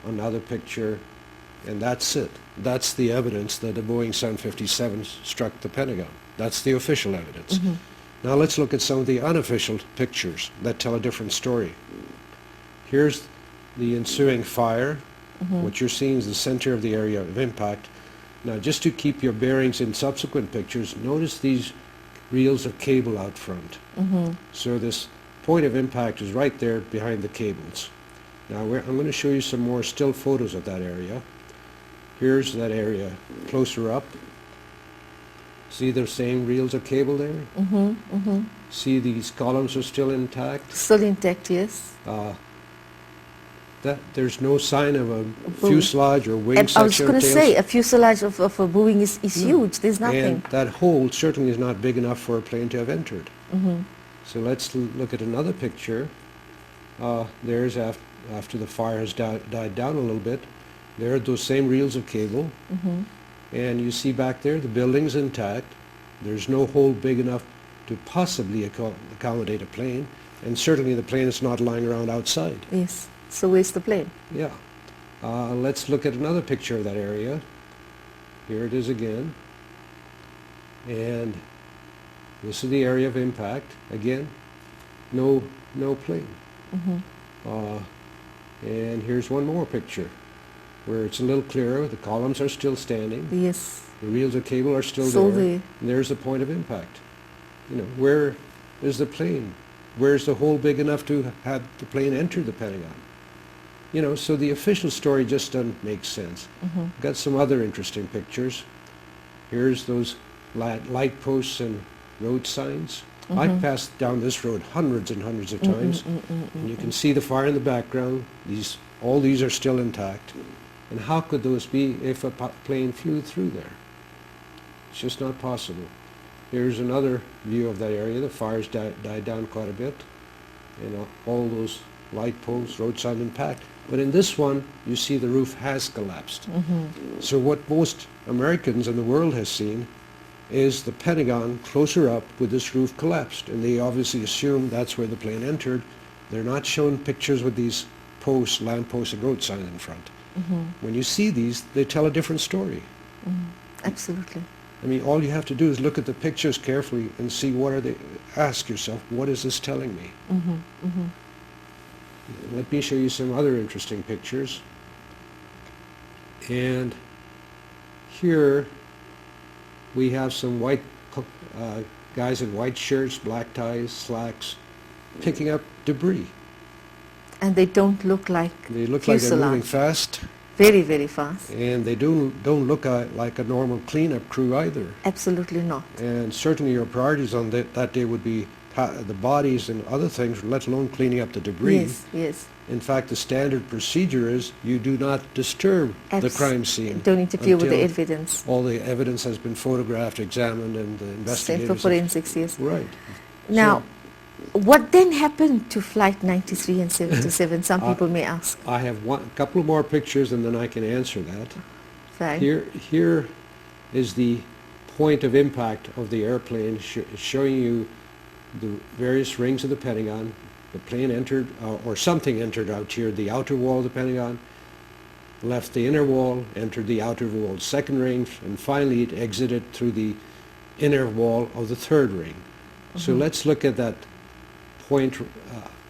and that's it. That's the evidence that a Boeing 757 struck the Pentagon. That's the official evidence. Now let's look at some of the unofficial pictures that tell a different story. Here's the ensuing fire. What you're seeing is the center of the area of impact. Now, just to keep your bearings in subsequent pictures, notice these reels of cable out front. So this point of impact is right there behind the cables. Now, I'm going to show you some more still photos of that area. Here's that area closer up. See the same reels of cable there? See these columns are still intact? Still intact, yes. There's no sign of a fuselage or wing section. I was going to say, a fuselage of a Boeing is huge. There's nothing. And that hole certainly is not big enough for a plane to have entered. So let's look at another picture. There's after the fire has died down a little bit. There are those same reels of cable. And you see back there, the building's intact. There's no hole big enough to possibly accommodate a plane. And certainly the plane is not lying around outside. Yes. So where's the plane? Yeah. Let's look at another picture of that area. Here it is again. And this is the area of impact. Again, no plane. And here's one more picture where it's a little clearer. The columns are still standing. Yes. The reels of cable are still there. And there's the point of impact. You know, where is the plane? Where's the hole big enough to have the plane enter the Pentagon? You know, so the official story just doesn't make sense. Got some other interesting pictures. Here's those light posts and road signs. I've passed down this road hundreds and hundreds of times, and you can see the fire in the background. All these are still intact. And how could those be if a plane flew through there? It's just not possible. Here's another view of that area. The fire's died down quite a bit. You know, all those light posts, road sign intact. But in this one, you see the roof has collapsed. So what most Americans in the world has seen is the Pentagon closer up with this roof collapsed. And they obviously assume that's where the plane entered. They're not shown pictures with these posts, lamp posts, and road signs in front. When you see these, they tell a different story. Absolutely. I mean, all you have to do is look at the pictures carefully and see what are they. Ask yourself, what is this telling me? Let me show you some other interesting pictures. And here we have some white guys in white shirts, black ties, slacks, picking up debris. And they don't look like They look like they're moving fast. Very, very fast. And they don't look like a normal cleanup crew either. Absolutely not. And certainly your priorities on that day would be the bodies and other things, let alone cleaning up the debris. Yes, yes. In fact, the standard procedure is you do not disturb the crime scene. Don't interfere with the evidence. All the evidence has been photographed, examined, and the investigators... Sent for forensics, yes. Right. Now, what then happened to Flight 93 and 727, some people may ask? I have a couple more pictures and then I can answer that. Fine. Here is the point of impact of the airplane, showing you the various rings of the Pentagon. The plane entered, or something entered out here, the outer wall of the Pentagon, left the inner wall, entered the outer wall, second ring, and finally it exited through the inner wall of the third ring. So let's look at that point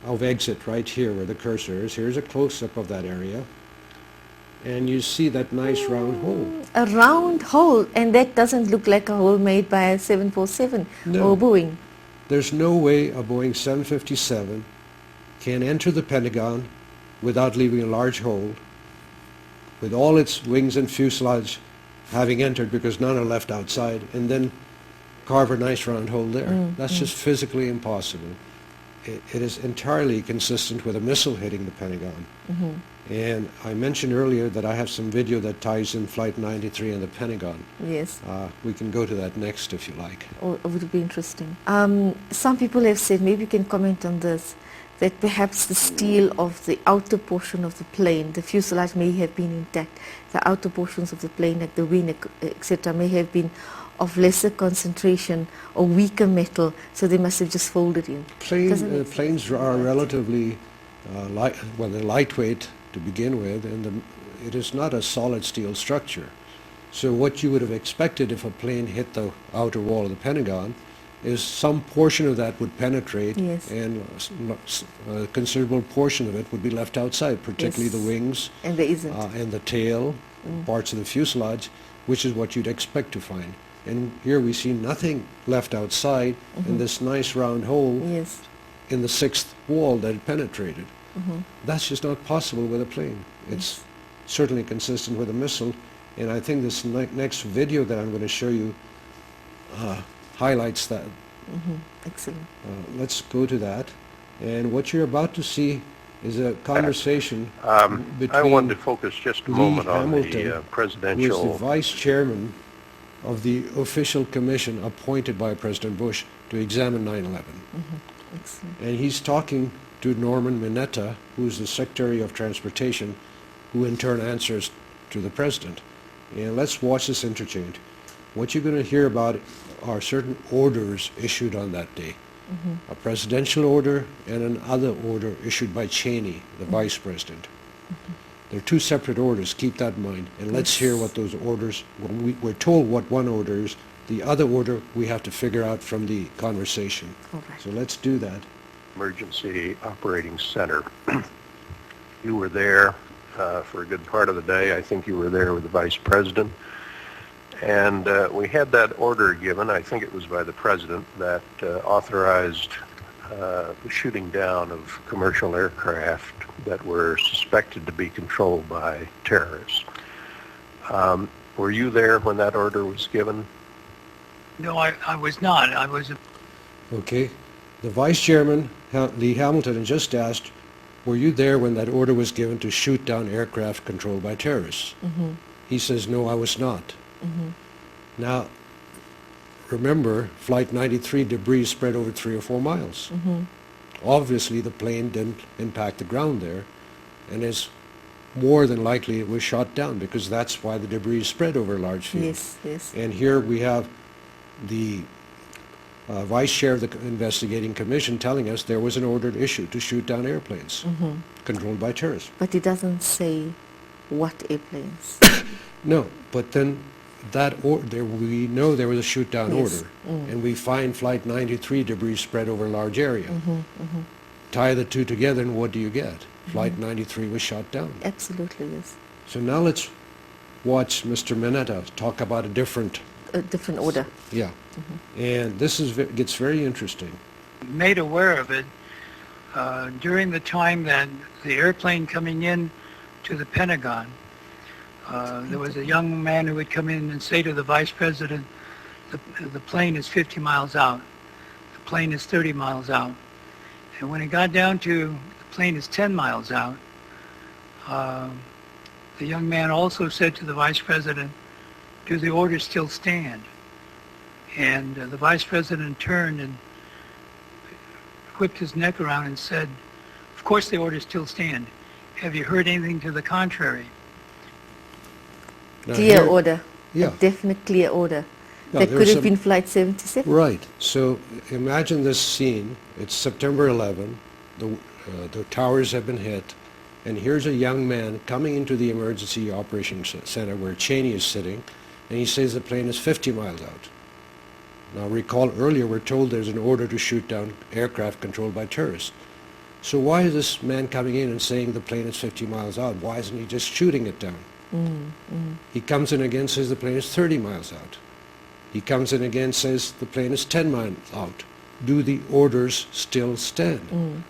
of exit right here where the cursor is. Here's a close-up of that area. And you see that nice round hole. A round hole, and that doesn't look like a hole made by a 747 or Boeing. There's no way a Boeing 757 can enter the Pentagon without leaving a large hole, with all its wings and fuselage having entered because none are left outside, and then carve a nice round hole there. That's just physically impossible. It is entirely consistent with a missile hitting the Pentagon. And I mentioned earlier that I have some video that ties in Flight 93 and the Pentagon. Yes. We can go to that next if you like. Oh, it would be interesting. Some people have said, maybe you can comment on this, that perhaps the steel of the outer portion of the plane, the fuselage may have been intact. The outer portions of the plane, like the wing, etc., may have been of lesser concentration or weaker metal, so they must have just folded in. Planes are relatively they're lightweight to begin with, and it is not a solid steel structure. So what you would have expected if a plane hit the outer wall of the Pentagon is some portion of that would penetrate, Yes. and a considerable portion of it would be left outside, particularly Yes. the wings And there isn't. and the tail, parts of the fuselage, which is what you'd expect to find. And here we see nothing left outside in this nice round hole Yes. in the sixth wall that it penetrated. Mhm. That's just not possible with a plane. It's certainly consistent with a missile, and I think this next video that I'm going to show you highlights that. Excellent. Let's go to that. And what you're about to see is a conversation between I wanted to focus just a Lee moment on Hamilton, the who is presidential... the vice chairman of the official commission appointed by President Bush to examine 9/11. Excellent. And he's talking to Norman Mineta, who's the Secretary of Transportation, who in turn answers to the President. And let's watch this interchange. What you're going to hear about are certain orders issued on that day. A presidential order and another order issued by Cheney, the vice president. They're two separate orders, keep that in mind. And let's hear what those orders, when we're told what one order is, the other order we have to figure out from the conversation. All right. So let's do that. Emergency Operating Center. You were there for a good part of the day. I think you were there with the Vice President. And we had that order given, I think it was by the President, that authorized the shooting down of commercial aircraft that were suspected to be controlled by terrorists. Were you there when that order was given? No, I was not. I was... Okay. The Vice Chairman, Lee Hamilton, had just asked, were you there when that order was given to shoot down aircraft controlled by terrorists? He says, no, I was not. Now, remember, Flight 93 debris spread over 3 or 4 miles. Obviously, the plane didn't impact the ground there, and is more than likely it was shot down, because that's why the debris spread over a large field. Yes, yes. And here we have the Vice Chair of the Investigating Commission telling us there was an order issued to shoot down airplanes controlled by terrorists. But it doesn't say what airplanes. No, but then that we know there was a shoot down Yes. order, and we find Flight 93 debris spread over a large area. Tie the two together, and what do you get? Flight 93 was shot down. Absolutely, yes. So now let's watch Mr. Mineta talk about a different order. Yeah. And this gets very interesting. Made aware of it during the time that the airplane coming in to the Pentagon, there was a young man who would come in and say to the Vice President, the plane is 50 miles out, the plane is 30 miles out. And when it got down to the plane is 10 miles out, the young man also said to the Vice President, do the orders still stand? And the Vice President turned and whipped his neck around and said, of course the orders still stand. Have you heard anything to the contrary? Now Clear here- order. Yeah. A definite clear order. Yeah, That there could was have been Flight 77. Right. So imagine this scene. It's September 11. The towers have been hit. And here's a young man coming into the Emergency Operations Center where Cheney is sitting, and he says the plane is 50 miles out. Now recall earlier we're told there's an order to shoot down aircraft controlled by terrorists. So why is this man coming in and saying the plane is 50 miles out? Why isn't he just shooting it down? He comes in again, says the plane is 30 miles out. He comes in again, says the plane is 10 miles out. Do the orders still stand?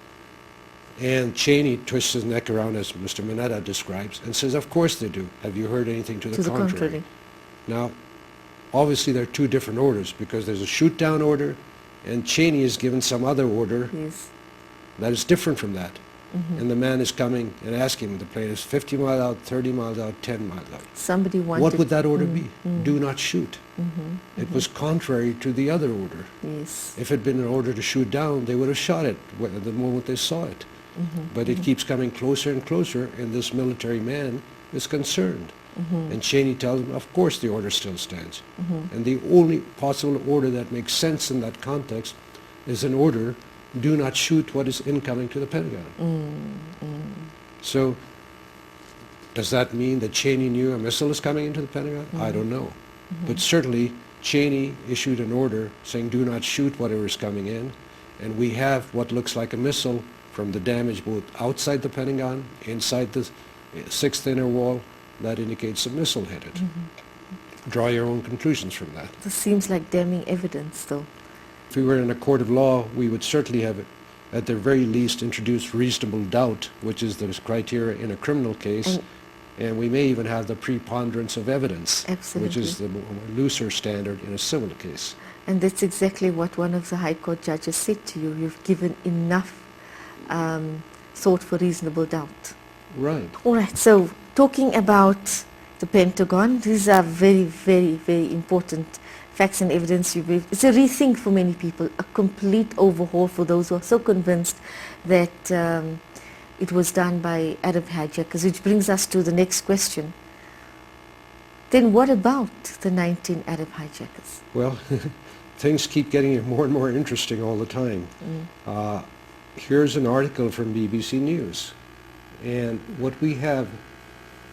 And Cheney twists his neck around, as Mr. Mineta describes, and says, of course they do. Have you heard anything to the contrary? Now, obviously there are two different orders, because there's a shoot-down order, and Cheney is given some other order that is different from that. And the man is coming and asking him, the plane is 50 miles out, 30 miles out, 10 miles out. Somebody wanted... What would that order be? Do not shoot. It was contrary to the other order. Yes. If it had been an order to shoot down, they would have shot it the moment they saw it. But it keeps coming closer and closer, and this military man is concerned. And Cheney tells him, of course the order still stands. And the only possible order that makes sense in that context is an order, do not shoot what is incoming to the Pentagon. So Does that mean that Cheney knew a missile is coming into the Pentagon? I don't know. But certainly Cheney issued an order saying do not shoot whatever is coming in, and we have what looks like a missile from the damage both outside the Pentagon, inside the sixth inner wall. That indicates a missile hit it. Draw your own conclusions from that. This seems like damning evidence, though. If we were in a court of law, we would certainly have, at the very least, introduced reasonable doubt, which is the criteria in a criminal case, and we may even have the preponderance of evidence, which is the more looser standard in a civil case. And that's exactly what one of the High Court judges said to you. You've given enough thought for reasonable doubt. Right. All right, so talking about the Pentagon, these are very, very, very important facts and evidence you gave. It's a rethink for many people, a complete overhaul for those who are so convinced that it was done by Arab hijackers, which brings us to the next question. Then what about the 19 Arab hijackers? Well, things keep getting more and more interesting all the time. Here's an article from BBC News. And what we have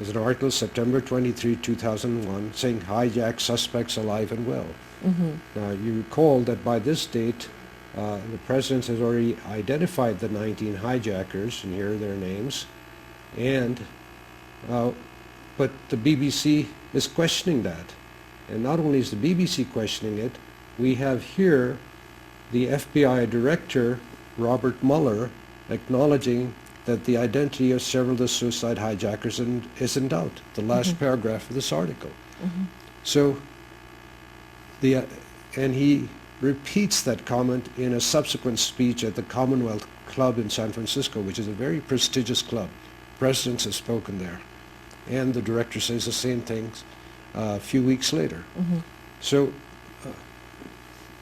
is an article, September 23, 2001, saying hijacked suspects alive and well. Now, you recall that by this date, the President has already identified the 19 hijackers, and here are their names. And, but the BBC is questioning that. And not only is the BBC questioning it, we have here the FBI Director, Robert Mueller, acknowledging that the identity of several of the suicide hijackers is in doubt, the last paragraph of this article. So, and he repeats that comment in a subsequent speech at the Commonwealth Club in San Francisco, which is a very prestigious club. Presidents have spoken there. And the director says the same things a few weeks later. So,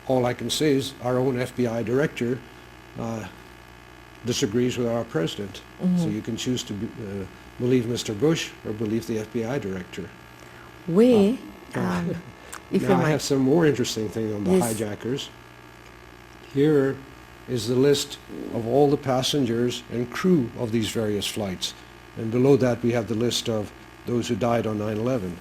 all I can say is our own FBI director disagrees with our president. So you can choose to believe Mr. Bush or believe the FBI director. Where, now I have some more interesting thing on the hijackers. Here is the list of all the passengers and crew of these various flights. And below that we have the list of those who died on 9/11.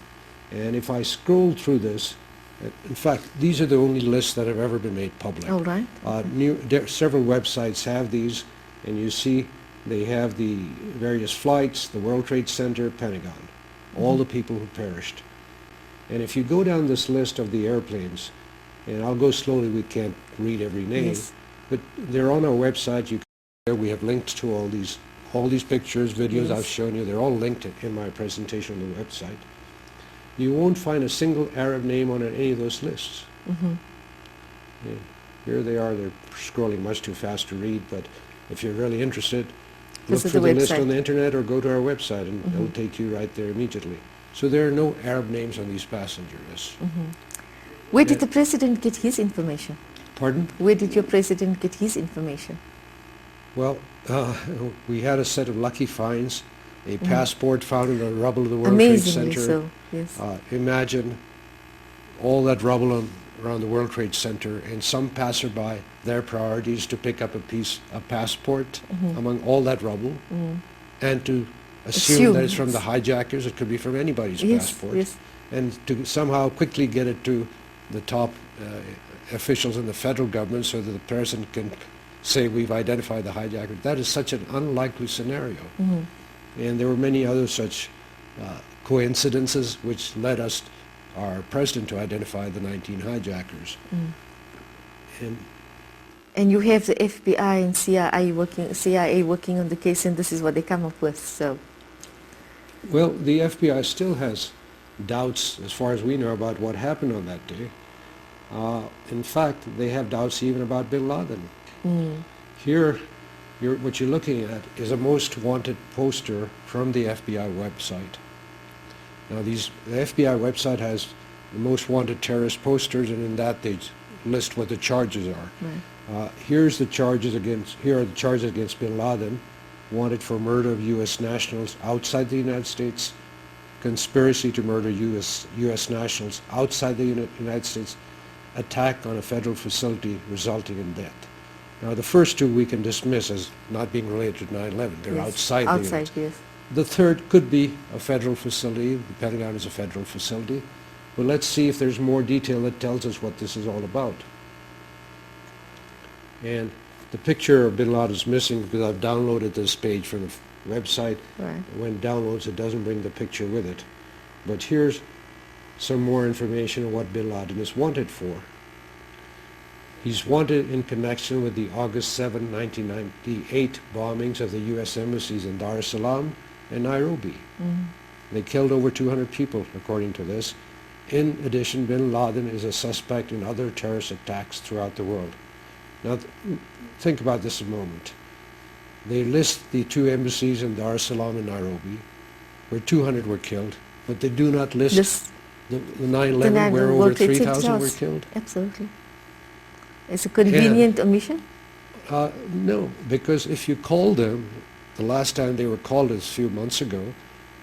And if I scroll through this, in fact, these are the only lists that have ever been made public. All right. Several websites have these, and you see they have the various flights, the World Trade Center, Pentagon, all the people who perished. And if you go down this list of the airplanes, and I'll go slowly, we can't read every name, but they're on our website. We have linked to all these pictures, videos I've shown you. They're all linked in my presentation on the website. You won't find a single Arab name on any of those lists. Yeah. Here they are. They're scrolling much too fast to read, but if you're really interested, look for the list on the internet or go to our website, and it'll take you right there immediately. So there are no Arab names on these passengers. Where did the president get his information? Pardon? Where did your president get his information? Well, we had a set of lucky finds. A passport found in the rubble of the World Trade Center. So, yes. Imagine all that rubble around the World Trade Center, and some passerby, their priority is to pick up a passport among all that rubble, and to assume that it's from the hijackers. It could be from anybody's passport, and to somehow quickly get it to the top officials in the federal government so that the president can say we've identified the hijacker. That is such an unlikely scenario. And there were many other such coincidences which led our president to identify the 19 hijackers. And you have the FBI and CIA working on the case, and this is what they come up with. So, well, the FBI still has doubts, as far as we know, about what happened on that day. In fact, they have doubts even about bin Laden. Here, what you're looking at is a most wanted poster from the FBI website. Now, the FBI website has the most wanted terrorist posters, and in that they list what the charges are. Here are the charges against bin Laden, wanted for murder of U.S. nationals outside the United States, conspiracy to murder U.S. nationals outside the United States, attack on a federal facility resulting in death. Now, the first two we can dismiss as not being related to 9/11. They're outside the United States. The third could be a federal facility. The Pentagon is a federal facility. But let's see if there's more detail that tells us what this is all about. And the picture of bin Laden is missing because I've downloaded this page from the website. Right. When it downloads, it doesn't bring the picture with it. But here's some more information on what bin Laden is wanted for. He's wanted in connection with the August 7, 1998 bombings of the U.S. embassies in Dar es Salaam and Nairobi. They killed over 200 people, according to this. In addition, bin Laden is a suspect in other terrorist attacks throughout the world. Now, think about this a moment. They list the two embassies in Dar es Salaam and Nairobi, where 200 were killed, but they do not list the 9/11, where over 3,000 were killed. Absolutely. It's a convenient omission? No, because if you call them, the last time they were called a few months ago,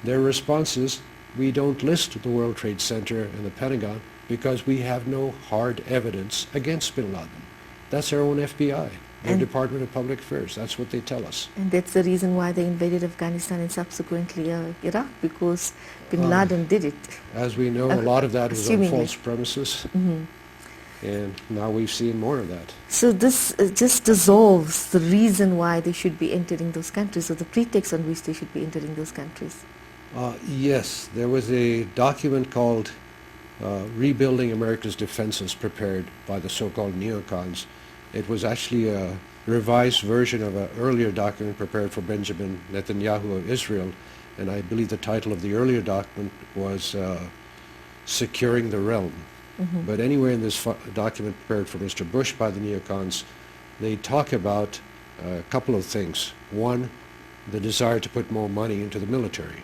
their response is, we don't list the World Trade Center and the Pentagon because we have no hard evidence against bin Laden. That's our own FBI, the Department of Public Affairs. That's what they tell us. And that's the reason why they invaded Afghanistan and subsequently Iraq, because bin Laden did it. As we know, a lot of that was on false premises. And now we've seen more of that. So this just dissolves the reason why they should be entering those countries, or the pretext on which they should be entering those countries. Yes, there was a document called Rebuilding America's Defenses prepared by the so-called neocons. It was actually a revised version of an earlier document prepared for Benjamin Netanyahu of Israel, and I believe the title of the earlier document was Securing the Realm. But anyway, in this document prepared for Mr. Bush by the neocons, they talk about a couple of things. One, the desire to put more money into the military.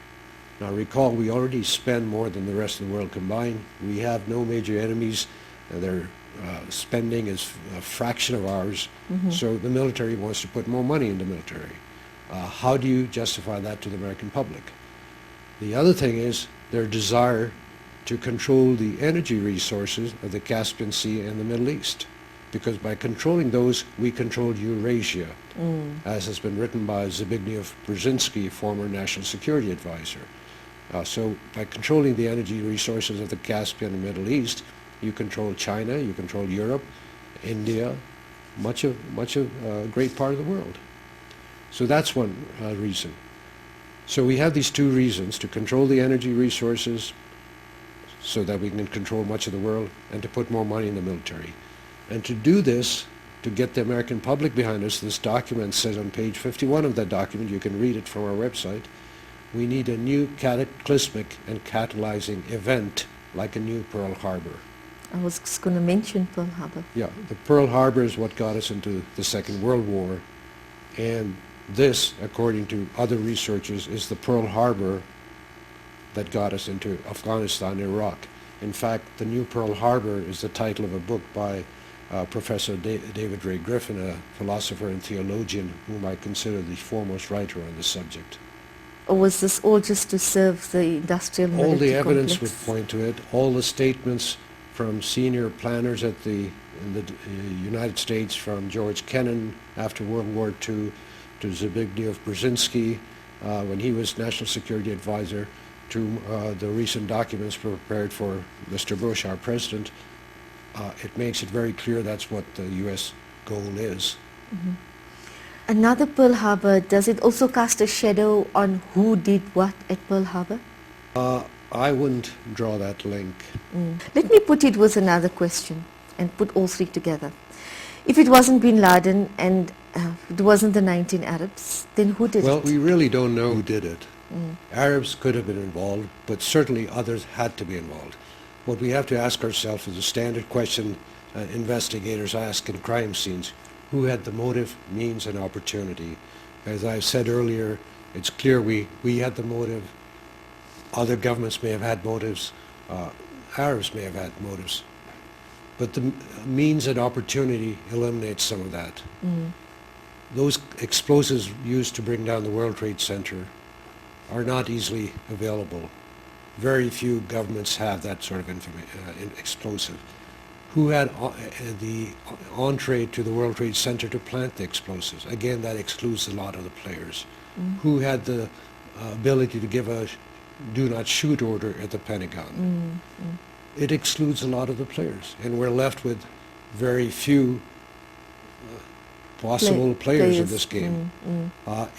Now recall, we already spend more than the rest of the world combined. We have no major enemies. Their spending is a fraction of ours. So the military wants to put more money in the military. How do you justify that to the American public? The other thing is their desire to control the energy resources of the Caspian Sea and the Middle East. Because by controlling those, we controlled Eurasia, as has been written by Zbigniew Brzezinski, former national security advisor. So by controlling the energy resources of the Caspian and Middle East, you control China, you control Europe, India, much of a great part of the world. So that's one reason. So we have these two reasons: to control the energy resources so that we can control much of the world, and to put more money in the military. And to do this, to get the American public behind us, this document says on page 51 of that document, you can read it from our website, we need a new cataclysmic and catalyzing event, like a new Pearl Harbor. I was just going to mention Pearl Harbor. Yeah, the Pearl Harbor is what got us into the Second World War, and this, according to other researchers, is the Pearl Harbor that got us into Afghanistan and Iraq. In fact, the new Pearl Harbor is the title of a book by Professor David Ray Griffin, a philosopher and theologian whom I consider the foremost writer on this subject. Or was this all just to serve the industrial military All the evidence complex? would point to it. All the statements from senior planners in the United States, from George Kennan after World War II to Zbigniew Brzezinski when he was National Security Advisor, to the recent documents prepared for Mr. Bush, our president, it makes it very clear that's what the U.S. goal is. Another Pearl Harbor, does it also cast a shadow on who did what at Pearl Harbor? I wouldn't draw that link. Let me put it with another question and put all three together. If it wasn't bin Laden and it wasn't the 19 Arabs, then who did it? Well, we really don't know who did it. Arabs could have been involved, but certainly others had to be involved. What we have to ask ourselves is a standard question investigators ask in crime scenes: who had the motive, means, and opportunity? As I said earlier, it's clear we had the motive. Other governments may have had motives. Arabs may have had motives. But the means and opportunity eliminates some of that. Those explosives used to bring down the World Trade Center are not easily available. Very few governments have that sort of explosive. Who had the entree to the World Trade Center to plant the explosives? Again, that excludes a lot of the players. Who had the ability to give a do not shoot order at the Pentagon. It excludes a lot of the players, and we're left with very few possible players in this game.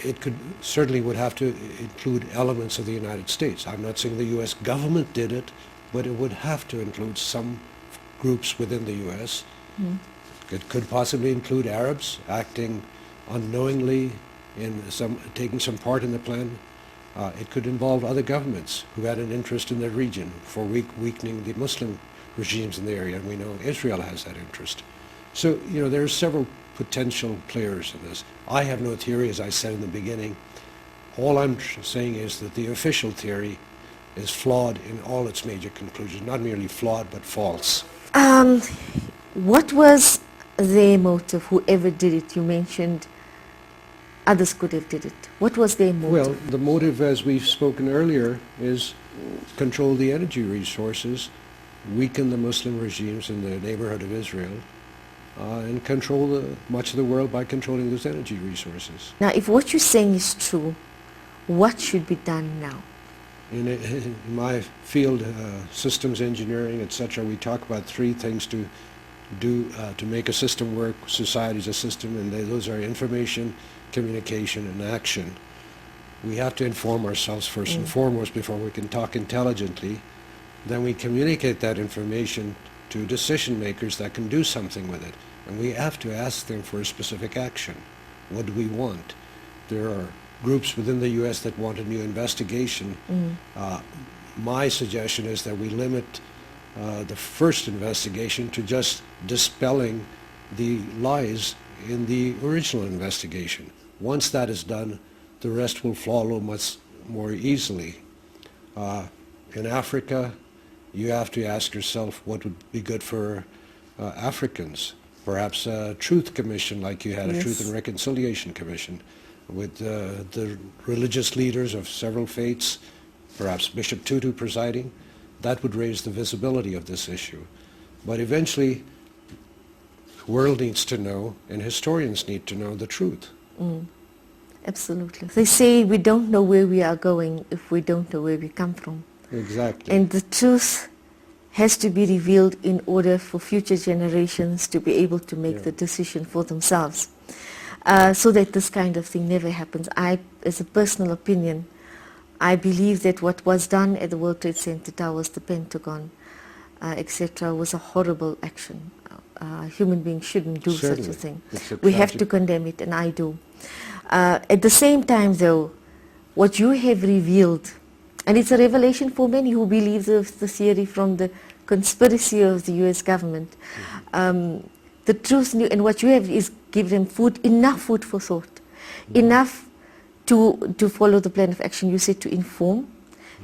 It could certainly would have to include elements of the United States. I'm not saying the U.S. government did it, but it would have to include some groups within the U.S. It could possibly include Arabs acting unknowingly in taking some part in the plan. It could involve other governments who had an interest in the region for weakening the Muslim regimes in the area, and we know Israel has that interest. So, you know, there are several potential players in this. I have no theory, as I said in the beginning. All I'm saying is that the official theory is flawed in all its major conclusions, not merely flawed, but false. What was their motive, whoever did it? You mentioned others could have did it. What was their motive? Well, the motive, as we've spoken earlier, is control the energy resources, weaken the Muslim regimes in the neighborhood of Israel, and control much of the world by controlling those energy resources. Now, if what you're saying is true, what should be done now? In my field, systems engineering, etc., we talk about three things to do to make a system work. Society is a system, and those are information, communication, and action. We have to inform ourselves first and foremost before we can talk intelligently. Then we communicate that information to decision makers that can do something with it. And we have to ask them for a specific action. What do we want? There are groups within the U.S. that want a new investigation. My suggestion is that we limit the first investigation to just dispelling the lies in the original investigation. Once that is done, the rest will follow much more easily. In Africa, you have to ask yourself what would be good for Africans. Perhaps a truth commission, like you had a Truth and Reconciliation Commission, with the religious leaders of several faiths, perhaps Bishop Tutu presiding. That would raise the visibility of this issue. But eventually, the world needs to know, and historians need to know, the truth. Absolutely. They say we don't know where we are going if we don't know where we come from. Exactly. And the truth has to be revealed in order for future generations to be able to make the decision for themselves, so that this kind of thing never happens. As a personal opinion, I believe that what was done at the World Trade Center Towers, the Pentagon, etc., was a horrible action. Human beings shouldn't do such a thing. We have to condemn it, and I do. At the same time, though, what you have revealed, and it's a revelation for many who believe the theory from the conspiracy of the U.S. government, the truth, and what you have is give them enough food for thought, enough to follow the plan of action. You said to inform,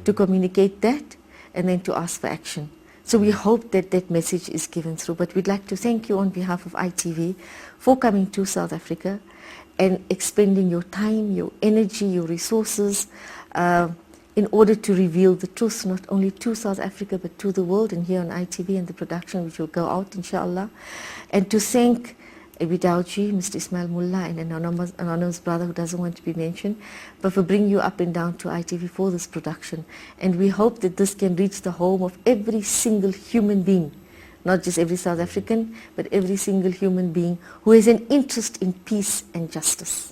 to communicate that, and then to ask for action. So we hope that that message is given through. But we'd like to thank you on behalf of ITV for coming to South Africa and expending your time, your energy, your resources in order to reveal the truth, not only to South Africa, but to the world, and here on ITV and the production which will go out, inshallah. And to thank Ebidauji, Mr. Ismail Mullah, and an anonymous brother who doesn't want to be mentioned, but for bringing you up and down to ITV for this production. And we hope that this can reach the home of every single human being, not just every South African, but every single human being who has an interest in peace and justice.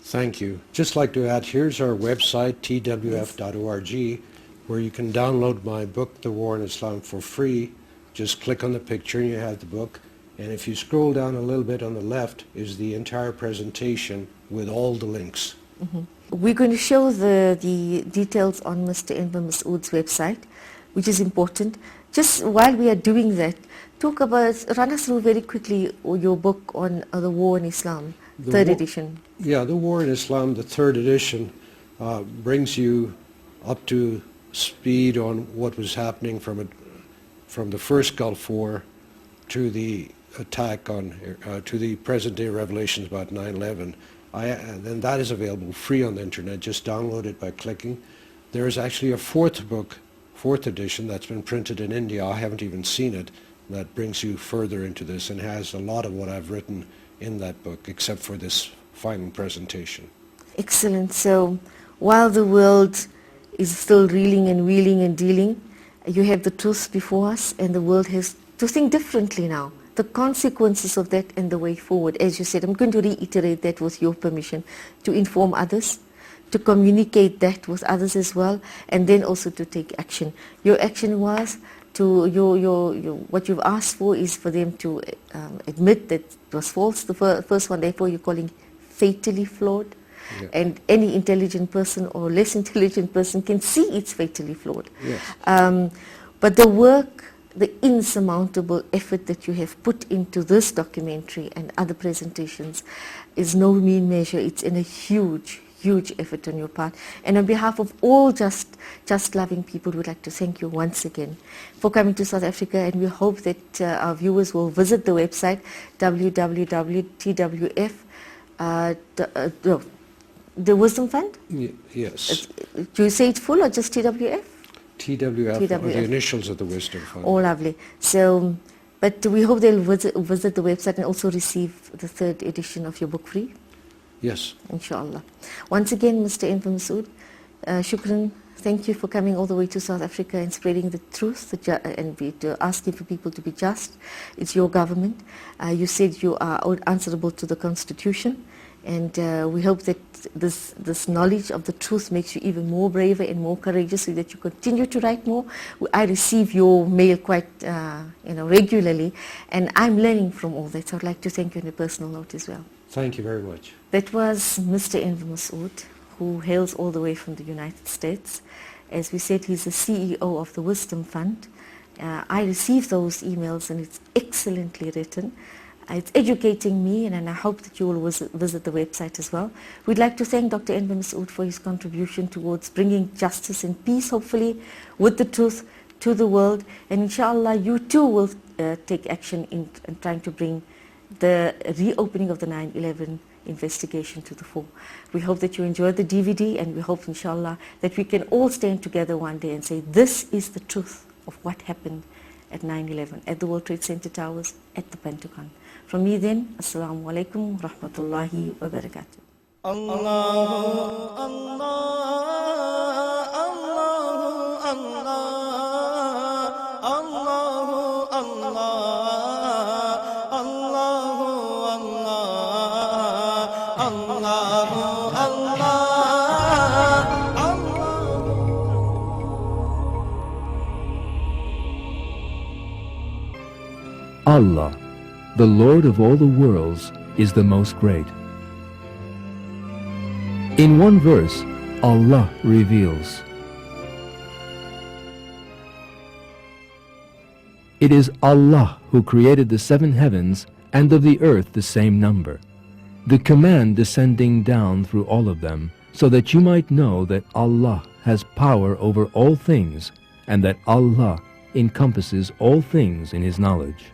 Thank you. Just like to add, here's our website, twf.org, where you can download my book, The War in Islam, for free. Just click on the picture and you have the book. And if you scroll down a little bit on the left is the entire presentation with all the links. We're going to show the details on Mr. Enver Masud's website, which is important. Just while we are doing that, run us through very quickly your book on the War in Islam, third edition. Yeah, The War in Islam, the third edition, brings you up to speed on what was happening from the first Gulf War to the attack on, to the present-day revelations about 9/11. And that is available free on the internet. Just download it by clicking. There is actually a fourth book, fourth edition, that's been printed in India. I haven't even seen it. That brings you further into this and has a lot of what I've written in that book, except for this final presentation. Excellent. So while the world is still reeling and wheeling and dealing, you have the truth before us, and the world has to think differently now. The consequences of that and the way forward. As you said, I'm going to reiterate that with your permission, to inform others, to communicate that with others as well, and then also to take action. Your action was to, what you've asked for is for them to admit that it was false, the first one, therefore you're calling fatally flawed. Yeah. And any intelligent person or less intelligent person can see it's fatally flawed. Yes. But the work, the insurmountable effort that you have put into this documentary and other presentations is no mean measure. It's in a huge effort on your part. And on behalf of all just loving people, we'd like to thank you once again for coming to South Africa, and we hope that our viewers will visit the website www.twf. The Wisdom Fund? Yes. Do you say it full or just TWF? TWF, or the initials of the Wisdom Fund. Oh, lovely. So, but we hope they'll visit the website and also receive the 3rd edition of your book free. Yes. Inshallah. Once again, Mr. Enver Masud, shukran. Thank you for coming all the way to South Africa and spreading the truth and asking for people to be just. It's your government. You said you are answerable to the Constitution. And we hope that this knowledge of the truth makes you even more braver and more courageous, so that you continue to write more. I receive your mail quite regularly, and I'm learning from all that. So I'd like to thank you on a personal note as well. Thank you very much. That was Mr. Enver Masud, who hails all the way from the United States. As we said, he's the CEO of the Wisdom Fund. I received those emails, and it's excellently written. It's educating me, and I hope that you will visit the website as well. We'd like to thank Dr. Enver Masud for his contribution towards bringing justice and peace, hopefully, with the truth to the world. And inshallah, you too will take action in trying to bring the reopening of the 9/11 investigation to the fore. We hope that you enjoyed the DVD, and we hope, inshallah, that we can all stand together one day and say, this is the truth of what happened at 9/11, at the World Trade Center Towers, at the Pentagon. From me then, Assalamu alaikum wa rahmatullahi wa barakatuh. Allahu Allah, Allahu Allah, Allahu Allah, Allahu Allah, Allahu Allah. Allah, the Lord of all the worlds, is the most great. In one verse, Allah reveals, it is Allah who created the 7 heavens and of the earth the same number, the command descending down through all of them, so that you might know that Allah has power over all things, and that Allah encompasses all things in His knowledge.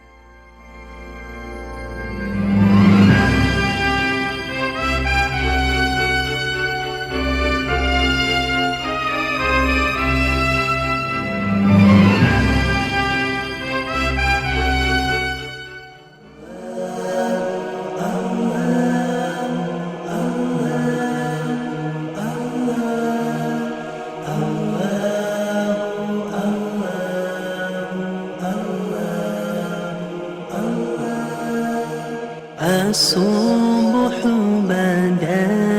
الصبح بدا